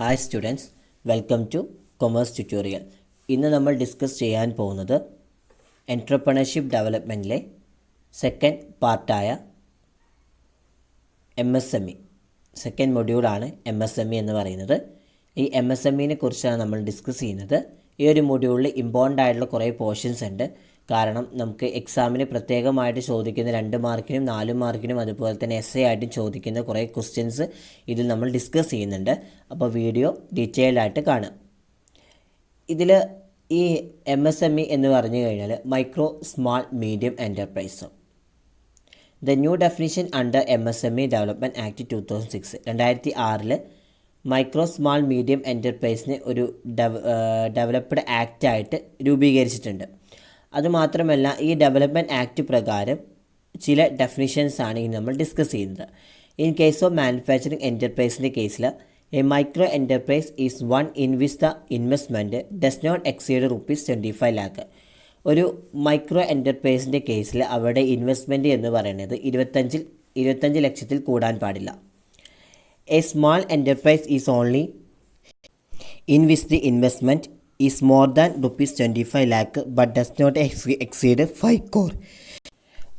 Hi students, welcome two commerce tutorial. ഇന്ന് നമ്മൾ discuss ചെയ്യാൻ പോകുന്നത് entrepreneurship ഡെവലപ്മെൻറ്റിലെ second പാർട്ടായ MSME second മൊഡ്യൂളാണ് MSME എന്ന് പറയുന്നത്. ഈ MSMEനെ കുറിച്ചാണ് നമ്മൾ ഡിസ്കസ് ചെയ്യുന്നത്. ഈ ഒരു മൊഡ്യൂളിൽ ഇമ്പോർട്ടൻ്റ് ആയിട്ടുള്ള കുറേ പോർഷൻസ് ഉണ്ട്. കാരണം നമുക്ക് എക്സാമിന് പ്രത്യേകമായിട്ട് ചോദിക്കുന്ന 2 മാർക്കിനും 4 മാർക്കിനും അതുപോലെ തന്നെ essay ആയിട്ടും ചോദിക്കുന്ന കുറേ ക്വസ്റ്റ്യൻസ് ഇതിൽ നമ്മൾ ഡിസ്കസ് ചെയ്യുന്നുണ്ട്. അപ്പോൾ വീഡിയോ ഡീറ്റെയിൽഡ് ആയിട്ട് കാണാം. ഇതിൽ ഈ MSME എന്ന് പറഞ്ഞു കഴിഞ്ഞാൽ micro small medium enterprise. The new definition under MSME development act 2006 2006 micro small medium എൻ്റർപ്രൈസിനെ ഒരു ഡെവലപ്ഡ് ആക്റ്റായിട്ട് രൂപീകരിച്ചിട്ടുണ്ട്. അതുമാത്രമല്ല, ഈ ഡെവലപ്മെൻറ്റ് ആക്ട് പ്രകാരം ചില ഡെഫിനിഷൻസാണ് ഇനി നമ്മൾ ഡിസ്കസ് ചെയ്യുന്നത്. ഇൻ കേസ് ഓഫ് മാനുഫാക്ചറിങ് എൻ്റർപ്രൈസിൻ്റെ കേസിൽ a micro enterprise is one in which the investment does not exceed ₹25 lakh. ഒരു മൈക്രോ എൻ്റർപ്രൈസിൻ്റെ കേസിൽ അവരുടെ ഇൻവെസ്റ്റ്മെൻറ്റ് എന്ന് പറയുന്നത് 25 ലക്ഷത്തിൽ കൂടാൻ പാടില്ല. A small enterprise is only in which the investment is more than ₹25 lakh but does not exceed 5 crore.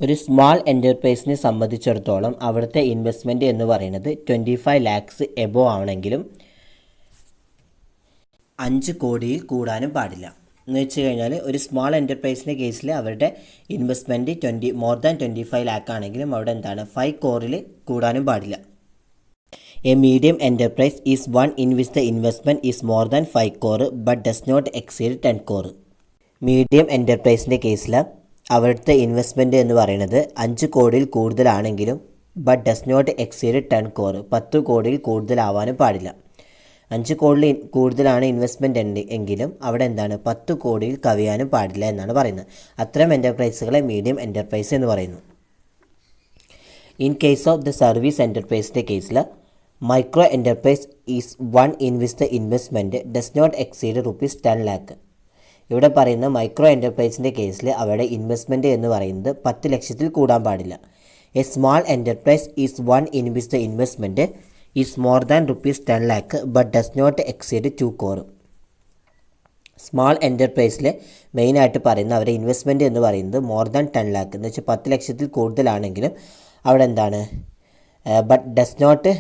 ഒരു സ്മാൾ എൻ്റർപ്രൈസിനെ സംബന്ധിച്ചിടത്തോളം അവിടുത്തെ ഇൻവെസ്റ്റ്മെൻറ്റ് എന്ന് പറയുന്നത് 25 lakhs എബോ ആണെങ്കിലും 5 കോടിയിൽ കൂടാനും പാടില്ല. എന്ന് വെച്ച് കഴിഞ്ഞാൽ ഒരു സ്മാൾ എൻ്റർപ്രൈസിൻ്റെ കേസിൽ അവരുടെ ഇൻവെസ്റ്റ്മെൻറ്റ് മോർ ദാൻ 25 lakh ആണെങ്കിലും അവിടെ എന്താണ് 5 crore കൂടാനും പാടില്ല. A medium enterprise is one in which the investment is more than 5 crore but does not exceed 10 crore. Medium എൻ്റർപ്രൈസിൻ്റെ കേസിൽ അവിടുത്തെ ഇൻവെസ്റ്റ്മെൻറ്റ് എന്ന് പറയുന്നത് 5 കോടിയിൽ കൂടുതലാണെങ്കിലും but does not exceed 10 crore 10 കോടിയിൽ കൂടുതലാവാനും പാടില്ല. 5 കോടിയിൽ കൂടുതലാണ് ഇൻവെസ്റ്റ്മെൻറ്റ് എങ്കിലും അവിടെ എന്താണ് 10 കോടിയിൽ കവിയാനും പാടില്ല എന്നാണ് പറയുന്നത്. അത്തരം എൻ്റർപ്രൈസുകളെ മീഡിയം എൻ്റർപ്രൈസ് എന്ന് പറയുന്നു. In case of the service എൻ്റർപ്രൈസിൻ്റെ കേസിൽ micro enterprise is one in which the investment does not exceed ₹10 lakh. ഇവിടെ പറയുന്ന മൈക്രോ എൻ്റർപ്രൈസിൻ്റെ കേസിൽ അവരുടെ ഇൻവെസ്റ്റ്മെൻറ്റ് എന്ന് പറയുന്നത് 10 ലക്ഷത്തിൽ കൂടാൻ പാടില്ല. A small enterprise is one in which the investment is more than ₹10 lakh but does not exceed 2 crore. Small എൻ്റർപ്രൈസിൽ മെയിനായിട്ട് പറയുന്ന അവരുടെ ഇൻവെസ്റ്റ്മെൻറ്റ് എന്ന് പറയുന്നത് മോർ ദാൻ 10 lakh എന്ന് വെച്ചാൽ 10 ലക്ഷത്തിൽ കൂടുതലാണെങ്കിലും അവിടെ എന്താണ് but does not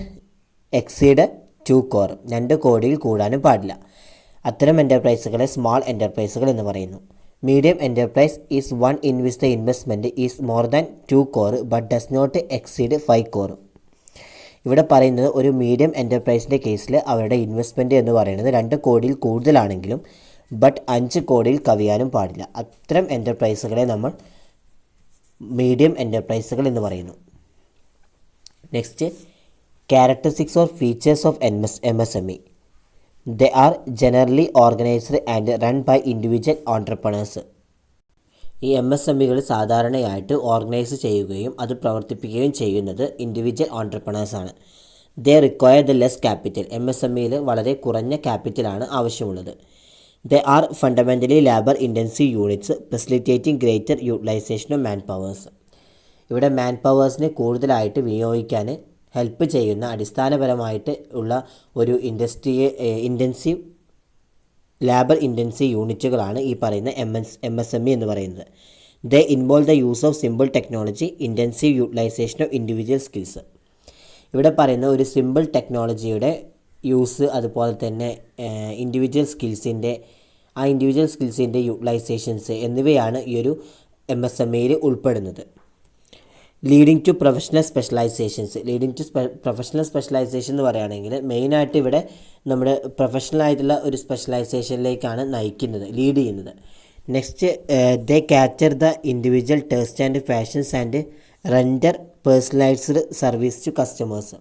exceed 2 crore 2 കോടിയിൽ കൂടാനും പാടില്ല. അത്തരം എൻ്റർപ്രൈസുകളെ സ്മാൾ എൻ്റർപ്രൈസുകൾ എന്ന് പറയുന്നു. Medium enterprise is one in which the investment is more than 2 crore but does not exceed 5 crore. ഇവിടെ പറയുന്നത് ഒരു മീഡിയം എൻ്റർപ്രൈസിൻ്റെ കേസിൽ അവരുടെ ഇൻവെസ്റ്റ്മെൻറ്റ് എന്ന് പറയുന്നത് 2 കോടിയിൽ കൂടുതലാണെങ്കിലും ബട്ട് 5 കോടിയിൽ കവിയാനും പാടില്ല. അത്തരം എൻ്റർപ്രൈസുകളെ നമ്മൾ മീഡിയം എൻ്റർപ്രൈസുകൾ എന്ന് പറയുന്നു. Next, characteristics or features of MSME. They are generally organized and run by individual entrepreneurs. ഈ MSMEകൾ സാധാരണയായിട്ട് ഓർഗനൈസ് ചെയ്യുകയും അത് പ്രവർത്തിപ്പിക്കുകയും ചെയ്യുന്നത് ഇൻഡിവിജ്വൽ ഓൺട്രപ്രണേഴ്സാണ്. They require the less capital. MSMEയിൽ വളരെ കുറഞ്ഞ ക്യാപിറ്റലാണ് ആവശ്യമുള്ളത്. They are fundamentally labour intensive units facilitating greater utilisation of man powers. ഇവിടെ മാൻ പവേഴ്സിനെ കൂടുതലായിട്ട് വിനിയോഗിക്കാൻ ഹെൽപ്പ് ചെയ്യുന്ന അടിസ്ഥാനപരമായിട്ട് ഉള്ള ഒരു ഇൻറ്റൻസീവ് ലേബർ ഇൻറ്റൻസീവ് യൂണിറ്റുകളാണ് ഈ പറയുന്ന MSME എന്ന് പറയുന്നത്. They involve the use of simple technology intensive utilisation of individual skills. ഇവിടെ പറയുന്ന ഒരു സിമ്പിൾ ടെക്നോളജിയുടെ യൂസ് അതുപോലെ തന്നെ ഇൻഡിവിജ്വൽ സ്കിൽസിൻ്റെ യൂട്ടിലൈസേഷൻസ് എന്നിവയാണ് ഈ ഒരു MSMEയിൽ ഉൾപ്പെടുന്നത്. Leading to professional specializations. Professional specialization എന്ന് പറയുകയാണെങ്കിൽ മെയിനായിട്ട് ഇവിടെ നമ്മുടെ പ്രൊഫഷണലായിട്ടുള്ള ഒരു സ്പെഷ്യലൈസേഷനിലേക്കാണ് ലീഡ് ചെയ്യുന്നത്. Next, they cater the individual taste and fashions and render personalised service to customers.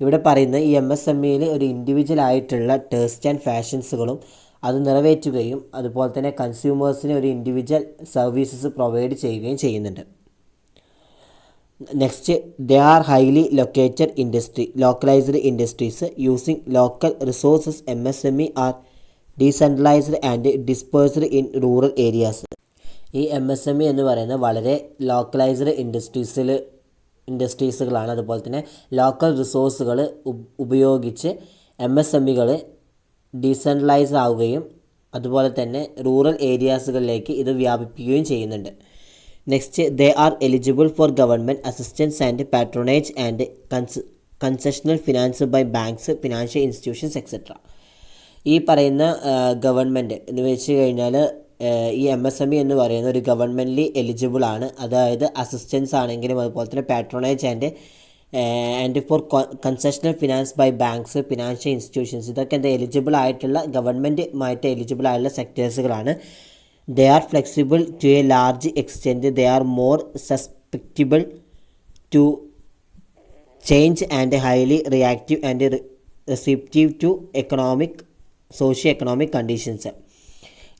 ഇവിടെ പറയുന്നത് ഈ MSMEയിൽ ഒരു ഇൻഡിവിജ്വൽ ആയിട്ടുള്ള ടേസ്റ്റ് ആൻഡ് ഫാഷൻസുകളും അത് നിറവേറ്റുകയും അതുപോലെ തന്നെ കൺസ്യൂമേഴ്സിന് ഒരു ഇൻഡിവിജ്വൽ സർവീസസ് പ്രൊവൈഡ് ചെയ്യുകയും ചെയ്യുന്നുണ്ട്. Next, they are highly localised industries using local resources. MSME are decentralised and dispersed in rural areas. ഈ MSME എന്ന് പറയുന്നത് വളരെ ലോക്കലൈസ്ഡ് ഇൻഡസ്ട്രീസുകളാണ്. അതുപോലെ തന്നെ ലോക്കൽ റിസോഴ്സുകൾ ഉപയോഗിച്ച് MSMEകൾ ഡീസെൻട്രലൈസ് ആവുകയും അതുപോലെ തന്നെ റൂറൽ ഏരിയാസുകളിലേക്ക് ഇത് വ്യാപിപ്പിക്കുകയും ചെയ്യുന്നുണ്ട്. Next, they are eligible for government assistance and patronage and concessional finance by banks, financial institutions etcetera. ഈ പറയുന്ന ഗവൺമെൻറ് എന്ന് വെച്ച് കഴിഞ്ഞാൽ ഈ MSME എന്ന് പറയുന്ന ഒരു ഗവൺമെൻറ്റ്ലി എലിജിബിൾ ആണ്. അതായത് അസിസ്റ്റൻസ് ആണെങ്കിലും അതുപോലെ തന്നെ patronage and for concessional finance by banks, financial institutions, ഇതൊക്കെ എന്താ എലിജിബിൾ ആയിട്ടുള്ള ഗവൺമെൻറ്റുമായിട്ട് എലിജിബിൾ ആയിട്ടുള്ള സെക്ടേഴ്സുകളാണ്. They are flexible to a large extent, they are more susceptible to change and highly reactive and receptive to socio economic conditions.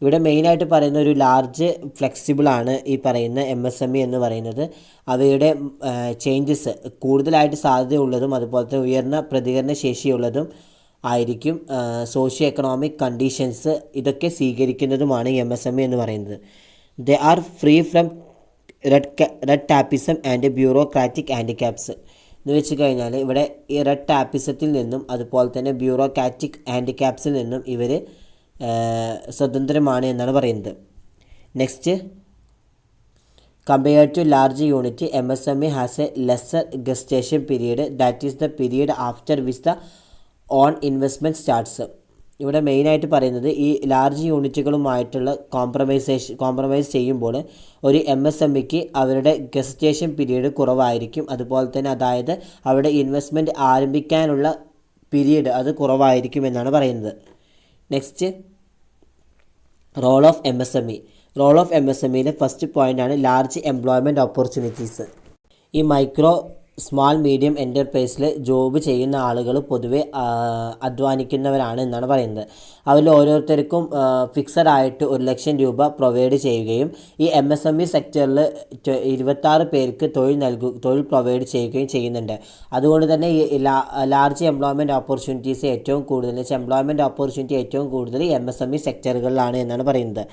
ഇവിടെ മെയിനായിട്ട് പറയുന്ന ഒരു ലാർജ് ഫ്ലെക്സിബിളാണ് ഈ പറയുന്ന MSME എന്ന് പറയുന്നത്. അവയുടെ ചേഞ്ചസ് കൂടുതലായിട്ട് സാധ്യതയുള്ളതും അതുപോലെ തന്നെ ഉയർന്ന പ്രതികരണ ശേഷിയുള്ളതും ആയിരിക്കും. സോഷ്യോ എക്കണോമിക് കണ്ടീഷൻസ് ഇതൊക്കെ സ്വീകരിക്കുന്നതുമാണ് ഈ MSME എന്ന് പറയുന്നത്. They are free from red tapism and bureaucratic handicaps എന്ന് വെച്ച് കഴിഞ്ഞാൽ ഇവിടെ ഈ റെഡ് ടാപ്പിസത്തിൽ നിന്നും അതുപോലെ തന്നെ ബ്യൂറോക്രാറ്റിക് ഹാൻഡിക്യാപ്സിൽ നിന്നും ഇവർ സ്വതന്ത്രമാണ് എന്നാണ് പറയുന്നത്. Next, compared to large unit, MSME has a lesser gestation period, that is the period after which the own investment starts. ഇവിടെ മെയിനായിട്ട് പറയുന്നത് ഈ ലാർജ് യൂണിറ്റുകളുമായിട്ടുള്ള കോംപ്രമൈസ് ചെയ്യുമ്പോൾ ഒരു MSMEക്ക് അവരുടെ ഗസ്റ്റേഷൻ പീരീഡ് കുറവായിരിക്കും. അതുപോലെ തന്നെ അതായത് അവരുടെ ഇൻവെസ്റ്റ്മെൻറ്റ് ആരംഭിക്കാനുള്ള പീരീഡ് അത് കുറവായിരിക്കും എന്നാണ് പറയുന്നത്. Next, role of MSME. Role of MSMEയിലെ ഫസ്റ്റ് പോയിൻ്റാണ് ലാർജ് എംപ്ലോയ്മെൻറ്റ് ഓപ്പർച്യൂണിറ്റീസ്. ഈ മൈക്രോ സ്മാൾ മീഡിയം എൻ്റർപ്രൈസിൽ ജോബ് ചെയ്യുന്ന ആളുകൾ പൊതുവെ അധ്വാനിക്കുന്നവരാണ് എന്നാണ് പറയുന്നത്. അവരിൽ ഓരോരുത്തർക്കും ഫിക്സഡ് ആയിട്ട് 1,00,000 രൂപ പ്രൊവൈഡ് ചെയ്യുകയും ഈ MSME സെക്ടറിൽ 26 പേർക്ക് തൊഴിൽ പ്രൊവൈഡ് ചെയ്യുകയും ചെയ്യുന്നുണ്ട്. അതുകൊണ്ട് തന്നെ ഈ ലാർജ് എംപ്ലോയ്മെൻറ്റ് ഓപ്പർച്യൂണിറ്റീസ് ഏറ്റവും കൂടുതൽ MSME സെക്ടറുകളിലാണ് എന്നാണ് പറയുന്നത്.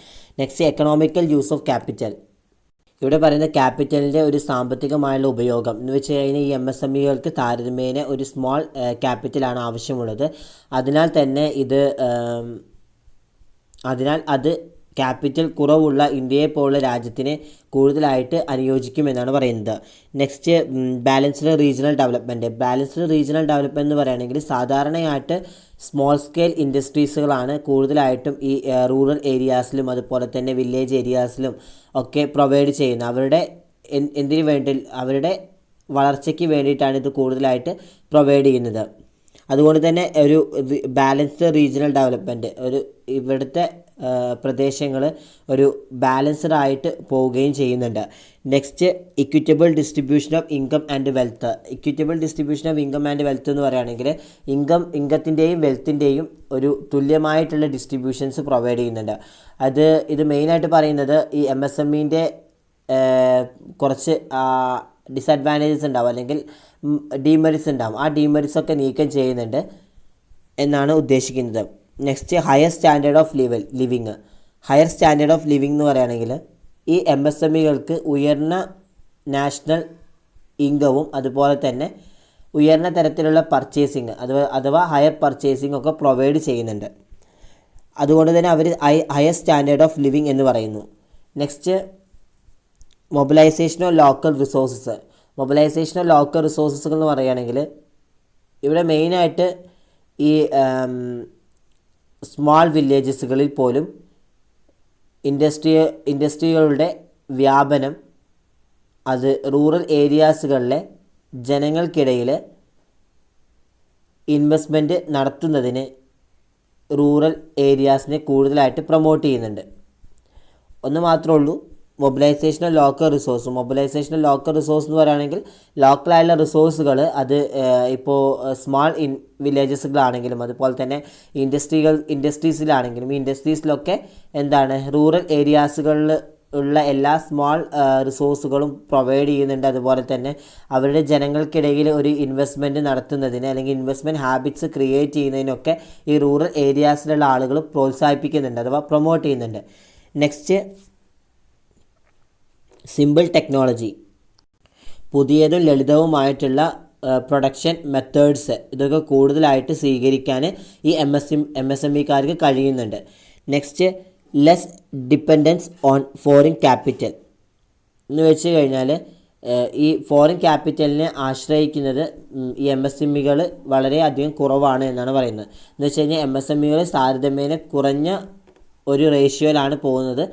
Next, economical use of capital. ഇവിടെ പറയുന്ന ക്യാപിറ്റലിൻ്റെ ഒരു സാമ്പത്തികമായുള്ള ഉപയോഗം എന്ന് വെച്ച് കഴിഞ്ഞാൽ ഈ MSMEകൾക്ക് താരതമ്യേന ഒരു സ്മോൾ ക്യാപിറ്റലാണ് ആവശ്യമുള്ളത്. അതിനാൽ അത് ക്യാപിറ്റൽ കുറവുള്ള ഇന്ത്യയെ പോലുള്ള രാജ്യത്തിന് കൂടുതലായിട്ട് അനുയോജിക്കുമെന്നാണ് പറയുന്നത്. നെക്സ്റ്റ്, ബാലൻസ്ഡ് റീജിയണൽ ഡെവലപ്മെൻറ്റ് എന്ന് പറയുകയാണെങ്കിൽ സാധാരണയായിട്ട് സ്മോൾ സ്കെയിൽ ഇൻഡസ്ട്രീസുകളാണ് കൂടുതലായിട്ടും ഈ റൂറൽ ഏരിയാസിലും അതുപോലെ തന്നെ വില്ലേജ് ഏരിയാസിലും ഒക്കെ പ്രൊവൈഡ് ചെയ്യുന്നത്. അവരുടെ വളർച്ചയ്ക്ക് വേണ്ടിയിട്ടാണ് ഇത് കൂടുതലായിട്ട് പ്രൊവൈഡ് ചെയ്യുന്നത്. അതുകൊണ്ട് തന്നെ ഒരു ബാലൻസ്ഡ് റീജിയണൽ ഡെവലപ്മെൻറ്റ്, ഇവിടുത്തെ പ്രദേശങ്ങൾ ഒരു ബാലൻസ്ഡ് ആയിട്ട് പോവുകയും ചെയ്യുന്നുണ്ട്. Next, equitable distribution of income and wealth. എന്ന് പറയുകയാണെങ്കിൽ ഇൻകത്തിൻ്റെയും വെൽത്തിൻ്റെയും ഒരു തുല്യമായിട്ടുള്ള ഡിസ്ട്രിബ്യൂഷൻസ് പ്രൊവൈഡ് ചെയ്യുന്നുണ്ട്. ഇത് മെയിനായിട്ട് പറയുന്നത് ഈ MSMEൻ്റെ കുറച്ച് ഡിസഡ്വാൻറ്റേജസ് ഉണ്ടാവും അല്ലെങ്കിൽ ഡീമെറിറ്റ്സ് ഉണ്ടാവും. ആ ഡീമെറിറ്റ്സൊക്കെ നീക്കം ചെയ്യുന്നുണ്ട് എന്നാണ് ഉദ്ദേശിക്കുന്നത്. Next, higher standard of living എന്ന് പറയുകയാണെങ്കിൽ ഈ MSMEകൾക്ക് ഉയർന്ന നാഷണൽ ഇൻകവും അതുപോലെ തന്നെ ഉയർന്ന തരത്തിലുള്ള പർച്ചേസിങ് അഥവാ ഹയർ പർച്ചേസിംഗ് ഒക്കെ പ്രൊവൈഡ് ചെയ്യുന്നുണ്ട്. അതുകൊണ്ട് തന്നെ അവർ ഹയർ സ്റ്റാൻഡേർഡ് ഓഫ് ലിവിങ് എന്ന് പറയുന്നു. Next, mobilisation of local resources എന്ന് പറയുകയാണെങ്കിൽ ഇവിടെ മെയിനായിട്ട് ഈ സ്മാൾ വില്ലേജസുകളിൽ പോലും ഇൻഡസ്ട്രികളുടെ വ്യാപനം അത് റൂറൽ ഏരിയാസുകളിലെ ജനങ്ങൾക്കിടയിൽ ഇൻവെസ്റ്റ്മെൻറ്റ് നടത്തുന്നതിന് റൂറൽ ഏരിയാസിനെ കൂടുതലായിട്ട് പ്രൊമോട്ട് ചെയ്യുന്നുണ്ട്. ഒന്ന് മാത്രമേ ഉള്ളൂ, മൊബിലൈസേഷൻ ഓഫ് ലോക്കൽ റിസോഴ്സ് എന്ന് പറയുകയാണെങ്കിൽ ലോക്കലായുള്ള റിസോഴ്സുകൾ അത് ഇപ്പോൾ സ്മാൾ വില്ലേജസുകളാണെങ്കിലും അതുപോലെ തന്നെ ഇൻഡസ്ട്രീസിലാണെങ്കിലും ഈ ഇൻഡസ്ട്രീസിലൊക്കെ റൂറൽ ഏരിയാസുകളിൽ ഉള്ള എല്ലാ സ്മാൾ റിസോഴ്സുകളും പ്രൊവൈഡ് ചെയ്യുന്നുണ്ട്. അതുപോലെ തന്നെ അവരുടെ ജനങ്ങൾക്കിടയിൽ ഒരു ഇൻവെസ്റ്റ്മെൻറ്റ് നടത്തുന്നതിന് അല്ലെങ്കിൽ ഇൻവെസ്റ്റ്മെൻറ്റ് ഹാബിറ്റ്സ് ക്രിയേറ്റ് ചെയ്യുന്നതിനൊക്കെ ഈ റൂറൽ ഏരിയാസിലുള്ള ആളുകൾ പ്രോത്സാഹിപ്പിക്കുന്നുണ്ട് അഥവാ പ്രൊമോട്ട് ചെയ്യുന്നുണ്ട്. Next, simple technology. പുതിയതും ലളിതവുമായിട്ടുള്ള പ്രൊഡക്ഷൻ മെത്തേഡ്സ് ഇതൊക്കെ കൂടുതലായിട്ട് സ്വീകരിക്കാൻ ഈ എം എസ് എം ഇക്കാർക്ക് കഴിയുന്നുണ്ട്. Next, less dependence on foreign capital എന്ന് വെച്ച് കഴിഞ്ഞാൽ ഈ ഫോറിൻ ക്യാപിറ്റലിനെ ആശ്രയിക്കുന്നത് ഈ എം എസ് എം ഇകൾ വളരെയധികം കുറവാണ് എന്നാണ് പറയുന്നത്. എന്ന് വെച്ച് കഴിഞ്ഞാൽ എം എസ് എം ഇകൾ താരതമ്യേന കുറഞ്ഞ ഒരു റേഷ്യോയിലാണ് പോകുന്നത്.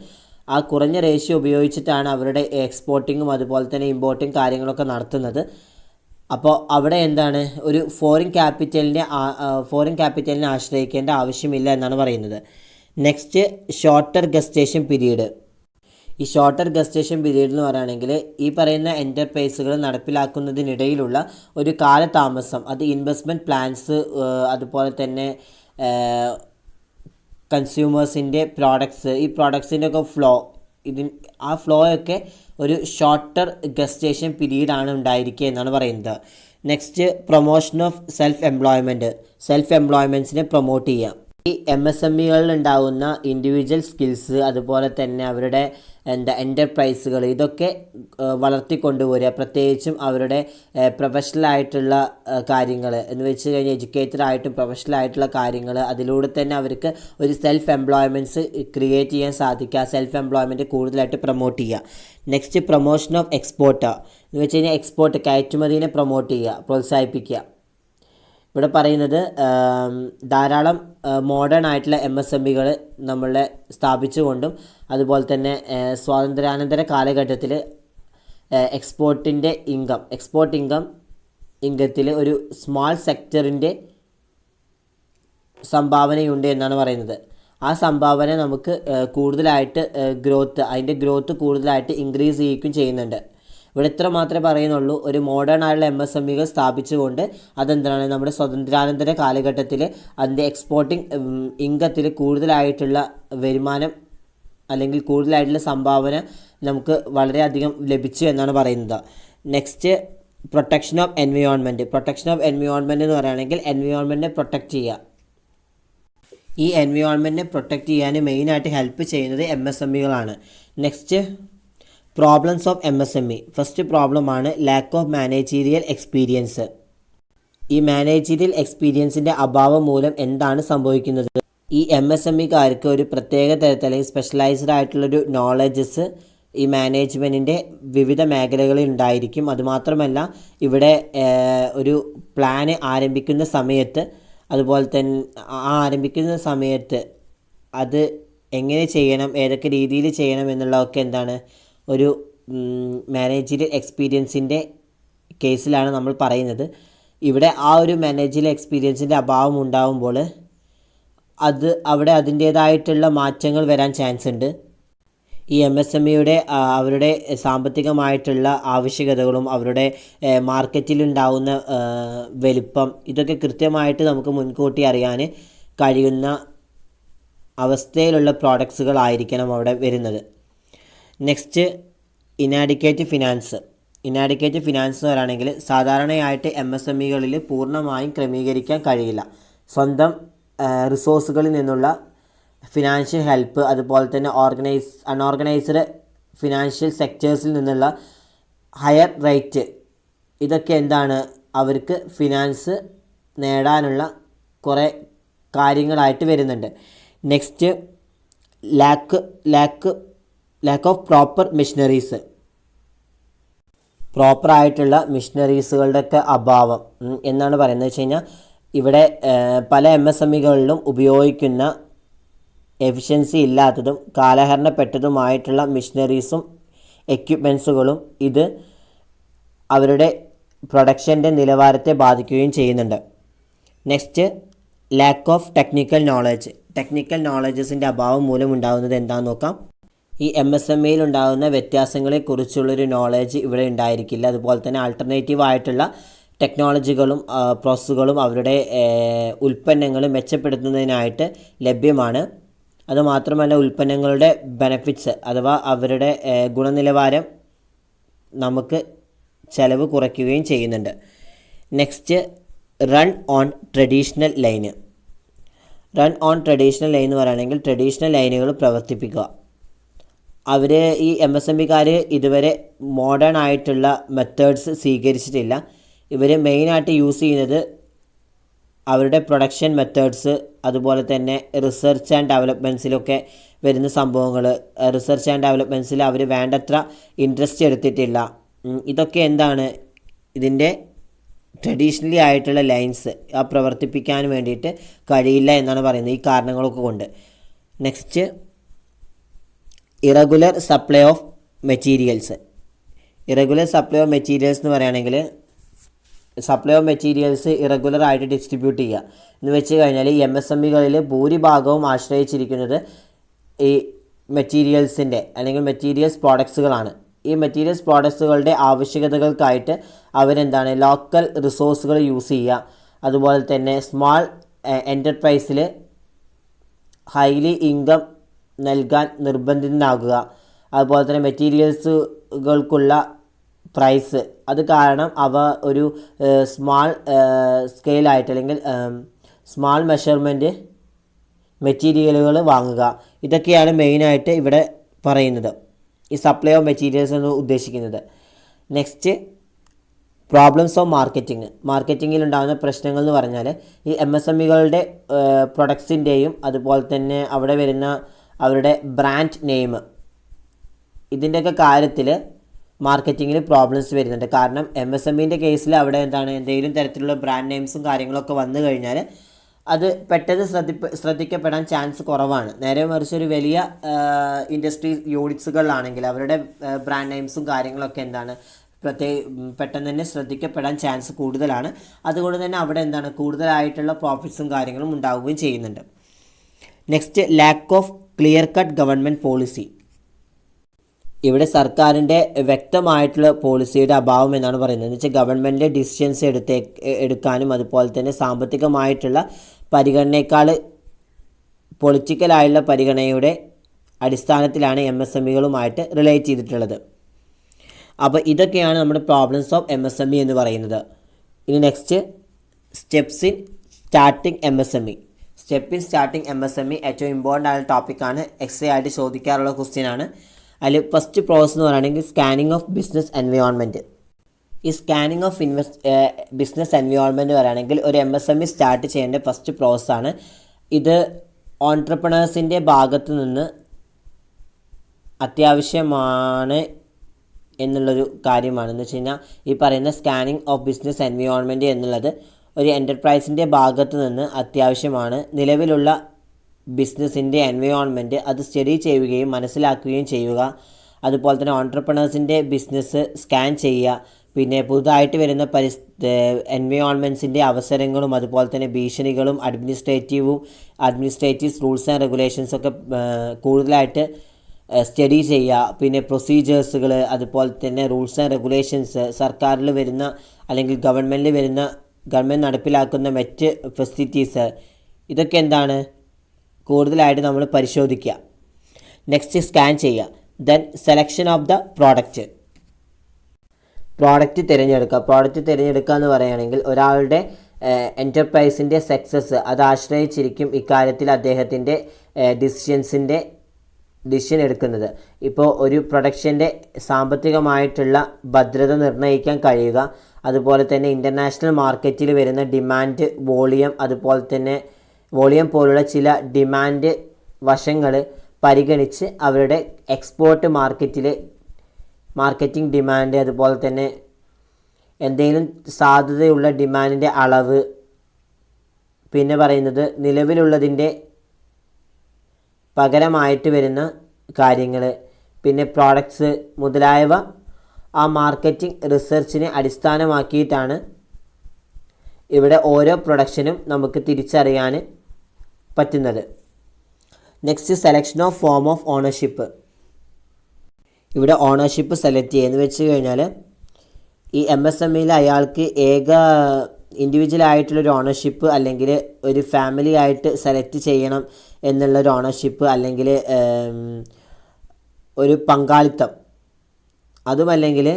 ആ കുറഞ്ഞ റേഷ്യോ ഉപയോഗിച്ചിട്ടാണ് അവരുടെ എക്സ്പോർട്ടിങ്ങും അതുപോലെ തന്നെ ഇമ്പോർട്ടിങ് കാര്യങ്ങളൊക്കെ നടത്തുന്നത്. അപ്പോൾ അവിടെ എന്താണ്, ഒരു ഫോറിൻ ക്യാപിറ്റലിനെ ആശ്രയിക്കേണ്ട ആവശ്യമില്ല എന്നാണ് പറയുന്നത്. Next, shorter gestation period. ഈ ഷോർട്ടർ ഗസ്റ്റേഷൻ പീരീഡ് എന്ന് പറയുകയാണെങ്കിൽ ഈ പറയുന്ന എൻ്റർപ്രൈസുകൾ നടപ്പിലാക്കുന്നതിനിടയിലുള്ള ഒരു കാലതാമസം, അത് ഇൻവെസ്റ്റ്മെൻറ്റ് പ്ലാൻസ് അതുപോലെ തന്നെ കൺസ്യൂമേഴ്സിൻ്റെ പ്രോഡക്ട്സ്, ഈ പ്രോഡക്ട്സിൻ്റെ ഒക്കെ ആ ഫ്ലോ ഒക്കെ ഒരു ഷോർട്ടർ ഗസ്റ്റേഷൻ പീരീഡാണ് ഉണ്ടായിരിക്കുക എന്നാണ് പറയുന്നത്. നെക്സ്റ്റ്, പ്രൊമോഷൻ ഓഫ് സെൽഫ് എംപ്ലോയ്മെൻറ്റ്സിനെ പ്രൊമോട്ട് ചെയ്യുക. ഈ എം എസ് എം ഇകളിൽ ഉണ്ടാകുന്ന ഇൻഡിവിജ്വൽ സ്കിൽസ് അതുപോലെ തന്നെ അവരുടെ എൻ്റർപ്രൈസുകൾ ഇതൊക്കെ വളർത്തിക്കൊണ്ടുവരിക. പ്രത്യേകിച്ചും അവരുടെ പ്രൊഫഷണലായിട്ടുള്ള കാര്യങ്ങൾ എന്ന് വെച്ച് കഴിഞ്ഞാൽ എഡ്യൂക്കേറ്റഡ് ആയിട്ടും പ്രൊഫഷണലായിട്ടുള്ള കാര്യങ്ങൾ, അതിലൂടെ തന്നെ അവർക്ക് ഒരു സെൽഫ് എംപ്ലോയ്മെൻറ്റ്സ് ക്രിയേറ്റ് ചെയ്യാൻ സാധിക്കുക. സെൽഫ് എംപ്ലോയ്മെൻറ്റ് കൂടുതലായിട്ട് പ്രൊമോട്ട് ചെയ്യുക. നെക്സ്റ്റ്, പ്രൊമോഷൻ ഓഫ് എക്സ്പോർട്ട് എന്ന് വെച്ച് കഴിഞ്ഞാൽ കയറ്റുമതിനെ പ്രൊമോട്ട് ചെയ്യുക, പ്രോത്സാഹിപ്പിക്കുക. ഇവിടെ പറയുന്നത് ധാരാളം മോഡേൺ ആയിട്ടുള്ള എം എസ് എം ഇകൾ നമ്മളെ സ്ഥാപിച്ചുകൊണ്ടും അതുപോലെ തന്നെ സ്വാതന്ത്ര്യാനന്തര കാലഘട്ടത്തിൽ എക്സ്പോർട്ട് ഇൻകത്തിൽ ഒരു സ്മാൾ സെക്ടറിൻ്റെ സംഭാവനയുണ്ട് എന്നാണ് പറയുന്നത്. ആ സംഭാവന നമുക്ക് കൂടുതലായിട്ട് അതിൻ്റെ ഗ്രോത്ത് കൂടുതലായിട്ട് ഇൻക്രീസ് ചെയ്യുകയും ചെയ്യുന്നുണ്ട്. ഇവിടെ ഇത്ര മാത്രമേ പറയുന്നുള്ളൂ, ഒരു മോഡേൺ ആയുള്ള എം എസ് എം ഇകൾ സ്ഥാപിച്ചുകൊണ്ട് അതെന്താണ് നമ്മുടെ സ്വതന്ത്രാനന്തര കാലഘട്ടത്തിൽ അതിൻ്റെ എക്സ്പോർട്ടിംഗ് ഇൻകത്തിൽ കൂടുതലായിട്ടുള്ള വരുമാനം അല്ലെങ്കിൽ കൂടുതലായിട്ടുള്ള സംഭാവന നമുക്ക് വളരെയധികം ലഭിച്ചു എന്നാണ് പറയുന്നത്. നെക്സ്റ്റ്, പ്രൊട്ടക്ഷൻ ഓഫ് എൻവയോൺമെൻറ്റ് എന്ന് പറയുകയാണെങ്കിൽ എൻവയോൺമെൻറ്റിനെ പ്രൊട്ടക്റ്റ് ചെയ്യുക. ഈ എൻവയോൺമെൻറ്റിനെ പ്രൊട്ടക്റ്റ് ചെയ്യാൻ മെയിനായിട്ട് ഹെൽപ്പ് ചെയ്യുന്നത് എം എസ് എം ഇകളാണ്. Next, problems of M S M E. First പ്രോബ്ലമാണ് ലാക്ക് ഓഫ് മാനേജീരിയൽ എക്സ്പീരിയൻസ്. ഈ മാനേജീരിയൽ എക്സ്പീരിയൻസിൻ്റെ അഭാവം മൂലം എന്താണ് സംഭവിക്കുന്നത്? ഈ എം എസ് എം ഇക്കാർക്ക് ഒരു പ്രത്യേക തരത്തിൽ അല്ലെങ്കിൽ സ്പെഷ്യലൈസ്ഡ് ആയിട്ടുള്ളൊരു നോളജസ് ഈ മാനേജ്മെൻറ്റിൻ്റെ വിവിധ മേഖലകളിൽ ഉണ്ടായിരിക്കും. അതുമാത്രമല്ല ഇവിടെ ഒരു പ്ലാന് ആരംഭിക്കുന്ന സമയത്ത് അതുപോലെ തന്നെ ആരംഭിക്കുന്ന സമയത്ത് അത് എങ്ങനെ ചെയ്യണം, ഏതൊക്കെ രീതിയിൽ ചെയ്യണം എന്നുള്ളതൊക്കെ എന്താണ് ഒരു മാനേജീരിയൽ എക്സ്പീരിയൻസിൻ്റെ കേസിലാണ് നമ്മൾ പറയുന്നത്. ഇവിടെ ആ ഒരു മാനേജീരിയൽ എക്സ്പീരിയൻസിൻ്റെ അഭാവം ഉണ്ടാകുമ്പോൾ അവിടെ അതിൻ്റേതായിട്ടുള്ള മാറ്റങ്ങൾ വരാൻ ചാൻസ് ഉണ്ട്. ഈ എം എസ് എം ഇയുടെ അവരുടെ സാമ്പത്തികമായിട്ടുള്ള ആവശ്യകതകളും അവരുടെ മാർക്കറ്റിലുണ്ടാവുന്ന വലിപ്പം ഇതൊക്കെ കൃത്യമായിട്ട് നമുക്ക് മുൻകൂട്ടി അറിയാൻ കഴിയുന്ന അവസ്ഥയിലുള്ള പ്രോഡക്ട്സുകളായിരിക്കണം അവിടെ വരുന്നത്. നെക്സ്റ്റ്, ഇനാഡിക്കേറ്റ് ഫിനാൻസ് എന്ന് പറയുകയാണെങ്കിൽ സാധാരണയായിട്ട് എം എസ് എം ഇകളിൽ പൂർണ്ണമായും ക്രമീകരിക്കാൻ കഴിയില്ല. സ്വന്തം റിസോഴ്സുകളിൽ നിന്നുള്ള ഫിനാൻഷ്യൽ ഹെൽപ്പ് അതുപോലെ തന്നെ അൺഓർഗനൈസ്ഡ് ഫിനാൻഷ്യൽ സെക്ടേഴ്സിൽ നിന്നുള്ള ഹയർ റേറ്റ് ഇതൊക്കെ എന്താണ് അവർക്ക് ഫിനാൻസ് നേടാനുള്ള കുറേ കാര്യങ്ങളായിട്ട് വരുന്നുണ്ട്. Next, lack of proper machineries. പ്രോപ്പറായിട്ടുള്ള മെഷീനറീസുകളുടെയൊക്കെ അഭാവം എന്നാണ് പറയുന്നത്. വെച്ച് കഴിഞ്ഞാൽ ഇവിടെ പല എം എസ് എം ഇകളിലും ഉപയോഗിക്കുന്ന എഫിഷ്യൻസി ഇല്ലാത്തതും കാലഹരണപ്പെട്ടതുമായിട്ടുള്ള മെഷീനറീസും എക്യുപ്മെൻസുകളും ഇത് അവരുടെ പ്രൊഡക്ഷൻ്റെ നിലവാരത്തെ ബാധിക്കുകയും ചെയ്യുന്നുണ്ട്. നെക്സ്റ്റ്, ലാക്ക് ഓഫ് ടെക്നിക്കൽ നോളജസിൻ്റെ അഭാവം മൂലം ഉണ്ടാകുന്നത് എന്താണെന്ന് നോക്കാം. ഈ എം എസ് എം ഇയിൽ ഉണ്ടാകുന്ന വ്യത്യാസങ്ങളെക്കുറിച്ചുള്ളൊരു നോളജ് ഇവിടെ ഉണ്ടായിരിക്കില്ല. അതുപോലെ തന്നെ ആൾട്ടർനേറ്റീവായിട്ടുള്ള ടെക്നോളജികളും പ്രോസസ്സുകളും അവരുടെ ഉൽപ്പന്നങ്ങൾ മെച്ചപ്പെടുത്തുന്നതിനായിട്ട് ലഭ്യമാണ്. അതുമാത്രമല്ല ഉൽപ്പന്നങ്ങളുടെ ബെനഫിറ്റ്സ് അഥവാ അവരുടെ ഗുണനിലവാരം നമുക്ക് ചിലവ് കുറയ്ക്കുകയും ചെയ്യുന്നുണ്ട്. Next, run on traditional line എന്ന് പറയുകയാണെങ്കിൽ ട്രഡീഷണൽ ലൈനുകൾ പ്രവർത്തിപ്പിക്കുക. ഈ എം എസ് എം ഇക്കാർ ഇതുവരെ മോഡേൺ ആയിട്ടുള്ള മെത്തേഡ്സ് സ്വീകരിച്ചിട്ടില്ല. ഇവർ മെയിനായിട്ട് യൂസ് ചെയ്യുന്നത് അവരുടെ പ്രൊഡക്ഷൻ മെത്തേഡ്സ്, അതുപോലെ തന്നെ റിസർച്ച് ആൻഡ് ഡെവലപ്മെൻറ്റ്സിലൊക്കെ വരുന്ന സംഭവങ്ങൾ, റിസർച്ച് ആൻഡ് ഡെവലപ്മെൻറ്റ്സിൽ അവർ വേണ്ടത്ര ഇൻട്രസ്റ്റ് എടുത്തിട്ടില്ല. ഇതൊക്കെ എന്താണ്, ഇതിൻ്റെ ട്രഡീഷണലി ആയിട്ടുള്ള ലൈൻസ് പ്രവർത്തിപ്പിക്കാൻ വേണ്ടിയിട്ട് കഴിയില്ല എന്നാണ് പറയുന്നത്, ഈ കാരണങ്ങളൊക്കെ കൊണ്ട്. Next, irregular supply of materials. Irregular supply of materials എന്ന് പറയുകയാണെങ്കിൽ സപ്ലൈ ഓഫ് മെറ്റീരിയൽസ് ഇറഗുലർ ആയിട്ട് ഡിസ്ട്രിബ്യൂട്ട് ചെയ്യുക എന്ന് വെച്ച് കഴിഞ്ഞാൽ ഈ MSMEകളിൽ ഭൂരിഭാഗവും ആശ്രയിച്ചിരിക്കുന്നത് ഈ മെറ്റീരിയൽസിൻ്റെ അല്ലെങ്കിൽ മെറ്റീരിയൽസ് പ്രോഡക്ട്സുകളാണ്. ഈ മെറ്റീരിയൽസ് പ്രോഡക്ട്സുകളുടെ ആവശ്യകതകൾക്കായിട്ട് അവരെന്താണ് ലോക്കൽ റിസോഴ്സുകൾ യൂസ് ചെയ്യുക. അതുപോലെ തന്നെ സ്മാൾ എൻ്റർപ്രൈസിൽ ഹൈലി ഇൻകം നൽകാൻ നിർബന്ധിതനാകുക. അതുപോലെ തന്നെ മെറ്റീരിയൽസുകൾക്കുള്ള പ്രൈസ് അത് കാരണം അവ ഒരു സ്മാൾ സ്കെയിലായിട്ട് അല്ലെങ്കിൽ സ്മാൾ മെഷർമെൻറ്റ് മെറ്റീരിയലുകൾ വാങ്ങുക. ഇതൊക്കെയാണ് മെയിനായിട്ട് ഇവിടെ പറയുന്നത്, ഈ സപ്ലൈ ഓഫ് മെറ്റീരിയൽസ് എന്ന് ഉദ്ദേശിക്കുന്നത്. Next, problems of marketing. മാർക്കറ്റിങ്ങിൽ ഉണ്ടാകുന്ന പ്രശ്നങ്ങൾ എന്ന് പറഞ്ഞാൽ ഈ MSMEകളുടെ പ്രൊഡക്ട്സിൻ്റെയും അതുപോലെ തന്നെ അവിടെ വരുന്ന അവരുടെ ബ്രാൻഡ് നെയിം, ഇതിൻ്റെയൊക്കെ കാര്യത്തിൽ മാർക്കറ്റിങ്ങിൽ പ്രോബ്ലംസ് വരുന്നുണ്ട്. കാരണം MSMEൻ്റെ കേസിൽ അവിടെ എന്താണ് എന്തെങ്കിലും തരത്തിലുള്ള ബ്രാൻഡ് നെയിംസും കാര്യങ്ങളൊക്കെ വന്നു കഴിഞ്ഞാൽ അത് പെട്ടെന്ന് ശ്രദ്ധിക്കപ്പെടാൻ ചാൻസ് കുറവാണ്. നേരെ മറിച്ച് ഒരു വലിയ ഇൻഡസ്ട്രി യൂണിറ്റ്സുകളിലാണെങ്കിൽ അവരുടെ ബ്രാൻഡ് നെയിംസും കാര്യങ്ങളൊക്കെ എന്താണ് പെട്ടെന്ന് തന്നെ ശ്രദ്ധിക്കപ്പെടാൻ ചാൻസ് കൂടുതലാണ്. അതുകൊണ്ട് തന്നെ അവിടെ എന്താണ് കൂടുതലായിട്ടുള്ള പ്രോഫിറ്റ്സും കാര്യങ്ങളും ഉണ്ടാവുകയും ചെയ്യുന്നുണ്ട്. Next, lack of clear cut government policy. ഇവിടെ സർക്കാരിൻ്റെ വ്യക്തമായിട്ടുള്ള പോളിസിയുടെ അഭാവം എന്നാണ് പറയുന്നത്. എന്ന് വെച്ചാൽ ഗവൺമെൻറ് ഡിസിഷൻസ് എടുക്കാനും അതുപോലെ തന്നെ സാമ്പത്തികമായിട്ടുള്ള പരിഗണനയേക്കാൾ പൊളിറ്റിക്കലായുള്ള പരിഗണനയുടെ അടിസ്ഥാനത്തിലാണ് MSMEകളുമായിട്ട് റിലേറ്റ് ചെയ്തിട്ടുള്ളത്. അപ്പോൾ ഇതൊക്കെയാണ് നമ്മുടെ പ്രോബ്ലംസ് ഓഫ് MSME എന്ന് പറയുന്നത്. ഇനി next, steps in starting MSME. Step in starting MSME ഏറ്റവും ഇമ്പോർട്ടൻ്റ് ആയ ടോപ്പിക്കാണ്. എക്സേ ആയിട്ട് ചോദിക്കാറുള്ള ക്വസ്റ്റ്യനാണ്. അതിൽ ഫസ്റ്റ് പ്രോസസ് എന്ന് പറയുകയാണെങ്കിൽ സ്കാനിങ് ഓഫ് ബിസിനസ് എൻവയോൺമെൻറ്റ്. ഈ സ്കാനിങ് ഓഫ് ബിസിനസ് എൻവയോൺമെൻറ്റ് പറയുകയാണെങ്കിൽ ഒരു MSME സ്റ്റാർട്ട് ചെയ്യേണ്ട ഫസ്റ്റ് പ്രോസസ്സാണ്. ഇത് ഓൺട്രപ്രണേഴ്സിൻ്റെ ഭാഗത്തു നിന്ന് അത്യാവശ്യമാണ് എന്നുള്ളൊരു കാര്യമാണ്. എന്ന് വെച്ച് കഴിഞ്ഞാൽ ഈ പറയുന്ന സ്കാനിങ് ഓഫ് ബിസിനസ് എൻവയോൺമെൻറ്റ് എന്നുള്ളത് ഒരു എൻ്റർപ്രൈസിൻ്റെ ഭാഗത്തു നിന്ന് അത്യാവശ്യമാണ്. നിലവിലുള്ള ബിസിനസ്സിൻ്റെ എൻവയോൺമെൻറ്റ് അത് സ്റ്റഡി ചെയ്യുകയും മനസ്സിലാക്കുകയും ചെയ്യുക. അതുപോലെ തന്നെ ഓൺട്രപ്രണേഴ്സിൻ്റെ ബിസിനസ് സ്കാൻ ചെയ്യുക. പിന്നെ പുതുതായിട്ട് വരുന്ന എൻവയോൺമെൻറ്റ്സിൻ്റെ അവസരങ്ങളും അതുപോലെ തന്നെ ഭീഷണികളും അഡ്മിനിസ്ട്രേറ്റീവ് റൂൾസ് ആൻഡ് റെഗുലേഷൻസൊക്കെ കൂടുതലായിട്ട് സ്റ്റഡി ചെയ്യുക. പിന്നെ പ്രൊസീജിയേഴ്സുകൾ, അതുപോലെ തന്നെ റൂൾസ് ആൻഡ് റെഗുലേഷൻസ്, സർക്കാരിൽ വരുന്ന അല്ലെങ്കിൽ ഗവൺമെൻറ് നടപ്പിലാക്കുന്ന മറ്റ് ഫെസിലിറ്റീസ്, ഇതൊക്കെ എന്താണ് കൂടുതലായിട്ട് നമ്മൾ പരിശോധിക്കുക. നെക്സ്റ്റ്, സ്കാൻ ചെയ്യുക. Then selection of the product തിരഞ്ഞെടുക്കുക എന്ന് പറയുകയാണെങ്കിൽ ഒരാളുടെ എൻ്റർപ്രൈസിൻ്റെ സക്സസ് അത് ആശ്രയിച്ചിരിക്കും ഇക്കാര്യത്തിൽ അദ്ദേഹത്തിൻ്റെ ഡിസിഷൻ എടുക്കുന്നത്. ഇപ്പോൾ ഒരു പ്രൊഡക്ഷൻ്റെ സാമ്പത്തികമായിട്ടുള്ള ഭദ്രത നിർണ്ണയിക്കാൻ കഴിയുക, അതുപോലെ തന്നെ ഇൻ്റർനാഷണൽ മാർക്കറ്റിൽ വരുന്ന ഡിമാൻഡ്, അതുപോലെ തന്നെ വോളിയം പോലുള്ള ചില ഡിമാൻഡ് വശങ്ങൾ പരിഗണിച്ച് അവരുടെ എക്സ്പോർട്ട് മാർക്കറ്റിംഗ് ഡിമാൻഡ്, അതുപോലെ തന്നെ എന്തെങ്കിലും സാധ്യതയുള്ള ഡിമാൻഡിൻ്റെ അളവ്, പിന്നെ പറയുന്നത് നിലവിലുള്ളതിൻ്റെ പകരമായിട്ട് വരുന്ന കാര്യങ്ങൾ, പിന്നെ പ്രോഡക്ട്സ് മുതലായവ ആ മാർക്കറ്റിംഗ് റിസർച്ചിനെ അടിസ്ഥാനമാക്കിയിട്ടാണ് ഇവിടെ ഓരോ പ്രൊഡക്ഷനും നമുക്ക് തിരിച്ചറിയാൻ പറ്റുന്നത്. Next, selection of form of ownership. ഇവിടെ ഓണർഷിപ്പ് സെലക്ട് ചെയ്യുന്നത് വെച്ച് കഴിഞ്ഞാൽ ഈ MSMEയിൽ അയാൾക്ക് ഇൻഡിവിജ്വലായിട്ടുള്ളൊരു ഓണർഷിപ്പ് അല്ലെങ്കിൽ ഒരു ഫാമിലി ആയിട്ട് സെലക്ട് ചെയ്യണം എന്നുള്ളൊരു ഓണർഷിപ്പ്, അല്ലെങ്കിൽ ഒരു പങ്കാളിത്തം, അതുമല്ലെങ്കിൽ